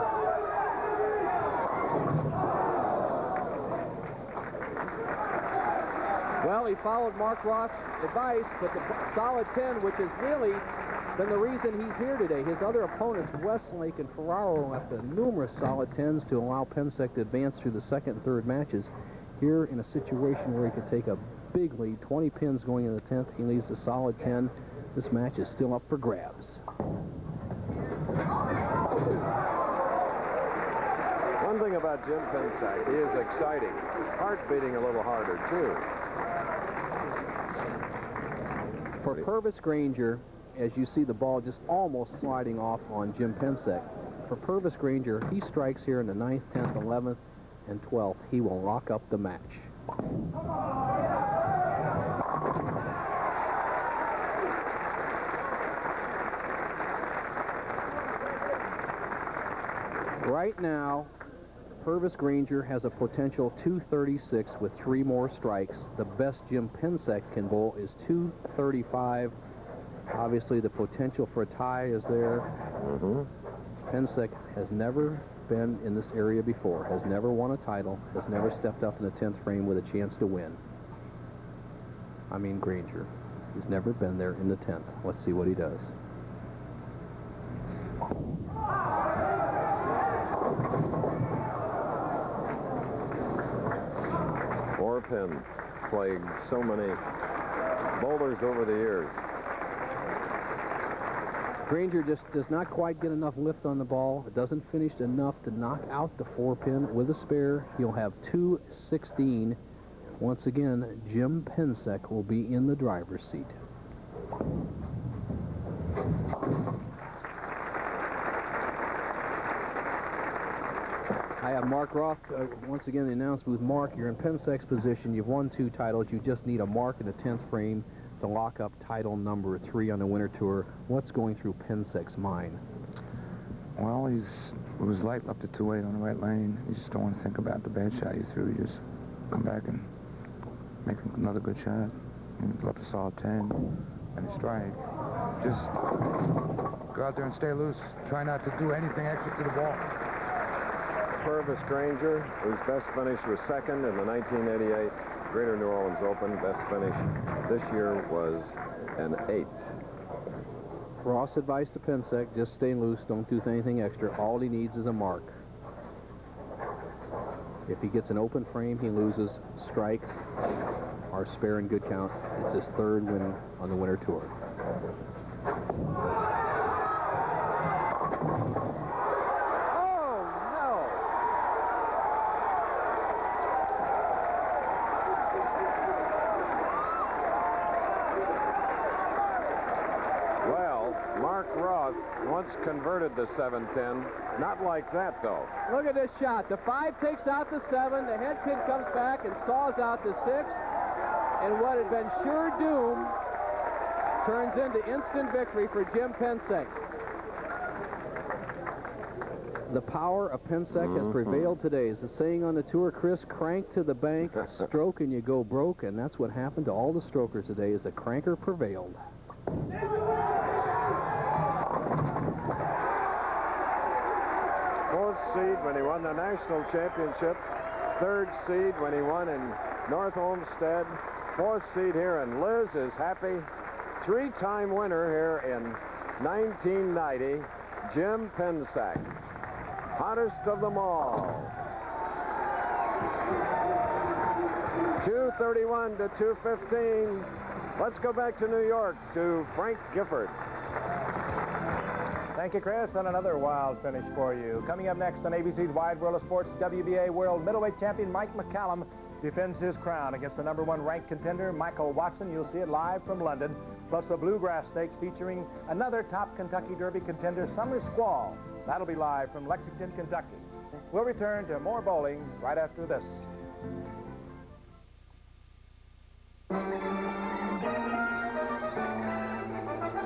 Well, he followed Mark Roth's advice, but the solid 10, which has really been the reason he's here today. His other opponents, Westlake and Ferraro, left the numerous solid 10s to allow Pinac to advance through the 2nd and 3rd matches. Here, in a situation where he could take a big lead, 20 pins going in the 10th, he leaves a solid 10. This match is still up for grabs. One thing about Jim Pinac, he is exciting. Heart beating a little harder, too. For Purvis Granger, as you see the ball just almost sliding off on Jim Pinac, for Purvis Granger, he strikes here in the 9th, 10th, 11th, and 12th. He will lock up the match. Right now, Purvis Granger has a potential 236 with 3 more strikes. The best Jim Pinac can bowl is 235. Obviously, the potential for a tie is there. Pinac has never been in this area before, has never won a title, has never stepped up in the 10th frame with a chance to win. I mean Granger. He's never been there in the 10th. Let's see what he does. Pin plagued so many bowlers over the years. Granger just does not quite get enough lift on the ball. It doesn't finish enough to knock out the 4-pin with a spare. He'll have 216. Once again, Jim Pinac will be in the driver's seat. I have Mark Roth, once again, the announced booth. Mark, you're in Pinac's position. You've won 2 titles. You just need a mark in the 10th frame to lock up title number 3 on the Winter Tour. What's going through Pinac's mind? Well, it was light up to 2-8 on the right lane. You just don't want to think about the bad shot you threw. You just come back and make another good shot. And left a solid 10 and a strike. Just go out there and stay loose. Try not to do anything extra to the ball. Purvis Granger, whose best finish was 2nd in the 1988 Greater New Orleans Open. Best finish this year was an 8th. Ross' advice to Pinac, just stay loose, don't do anything extra. All he needs is a mark. If he gets an open frame, he loses strike or spare in good count. It's his 3rd win on the Winter Tour. Once converted the 7-10. Not like that, though. Look at this shot. The 5 takes out the 7. The head pin comes back and saws out the 6. And what had been sure doom turns into instant victory for Jim Pinac. The power of Pinac has prevailed today. As the saying on the tour, Chris, crank to the bank, stroke and you go broke, and that's what happened to all the strokers today, is the cranker prevailed. Fourth seed when he won the national championship. Third seed when he won in North Olmsted. Fourth seed here, and Liz is happy. Three-time winner here in 1990, Jim Pinac. Hottest of them all. 231 to 215. Let's go back to New York to Frank Gifford. Thank you, Chris, and another wild finish for you. Coming up next on ABC's Wide World of Sports, WBA World Middleweight Champion Mike McCallum defends his crown against the #1 ranked contender, Michael Watson. You'll see it live from London, plus a Bluegrass Stakes featuring another top Kentucky Derby contender, Summer Squall. That'll be live from Lexington, Kentucky. We'll return to more bowling right after this.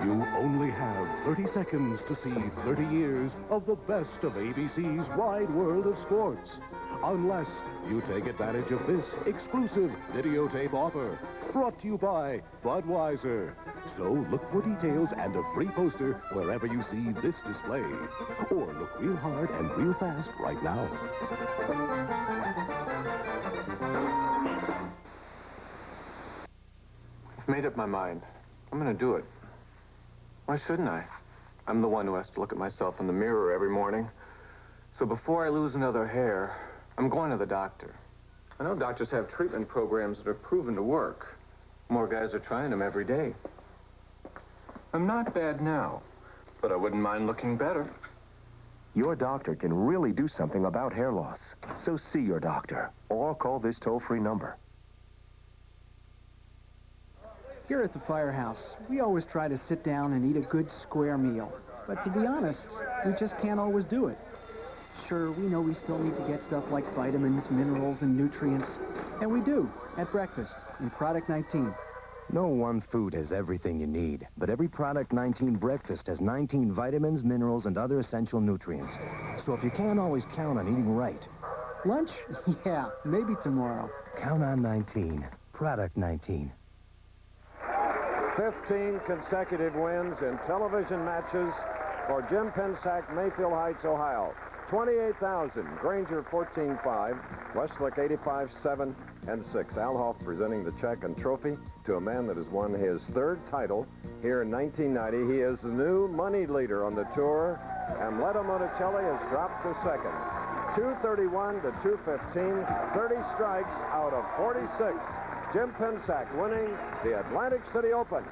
You only have 30 seconds to see 30 years of the best of ABC's Wide World of Sports. Unless you take advantage of this exclusive videotape offer, brought to you by Budweiser. So look for details and a free poster wherever you see this display. Or look real hard and real fast right now. I've made up my mind. I'm going to do it. Why shouldn't I? I'm the one who has to look at myself in the mirror every morning. So before I lose another hair, I'm going to the doctor. I know doctors have treatment programs that are proven to work. More guys are trying them every day. I'm not bad now, but I wouldn't mind looking better. Your doctor can really do something about hair loss. So see your doctor, or call this toll-free number. Here at the firehouse, we always try to sit down and eat a good square meal. But to be honest, we just can't always do it. Sure, we know we still need to get stuff like vitamins, minerals, and nutrients. And we do, at breakfast, in Product 19. No one food has everything you need, but every Product 19 breakfast has 19 vitamins, minerals, and other essential nutrients. So if you can't always count on eating right... Lunch? Yeah, maybe tomorrow. Count on 19. Product 19. 15 consecutive wins in television matches for Jim Pinac, Mayfield Heights, Ohio. 28,000, Granger 14-5, Westlake 85-7 and 6. Al Hoff presenting the check and trophy to a man that has won his third title here in 1990. He is the new money leader on the tour, and Leto Monticelli has dropped to second. 231 to 215, 30 strikes out of 46. Jim Pinac winning the Atlantic City Open.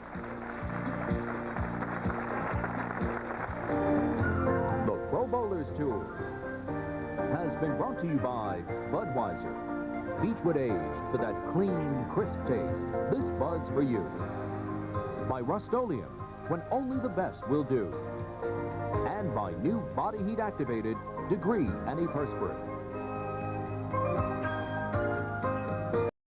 The Pro Bowlers Tour has been brought to you by Budweiser. Beechwood aged for that clean, crisp taste. This Bud's for you. By Rust-Oleum, when only the best will do. And by new body heat activated Degree antiperspirant.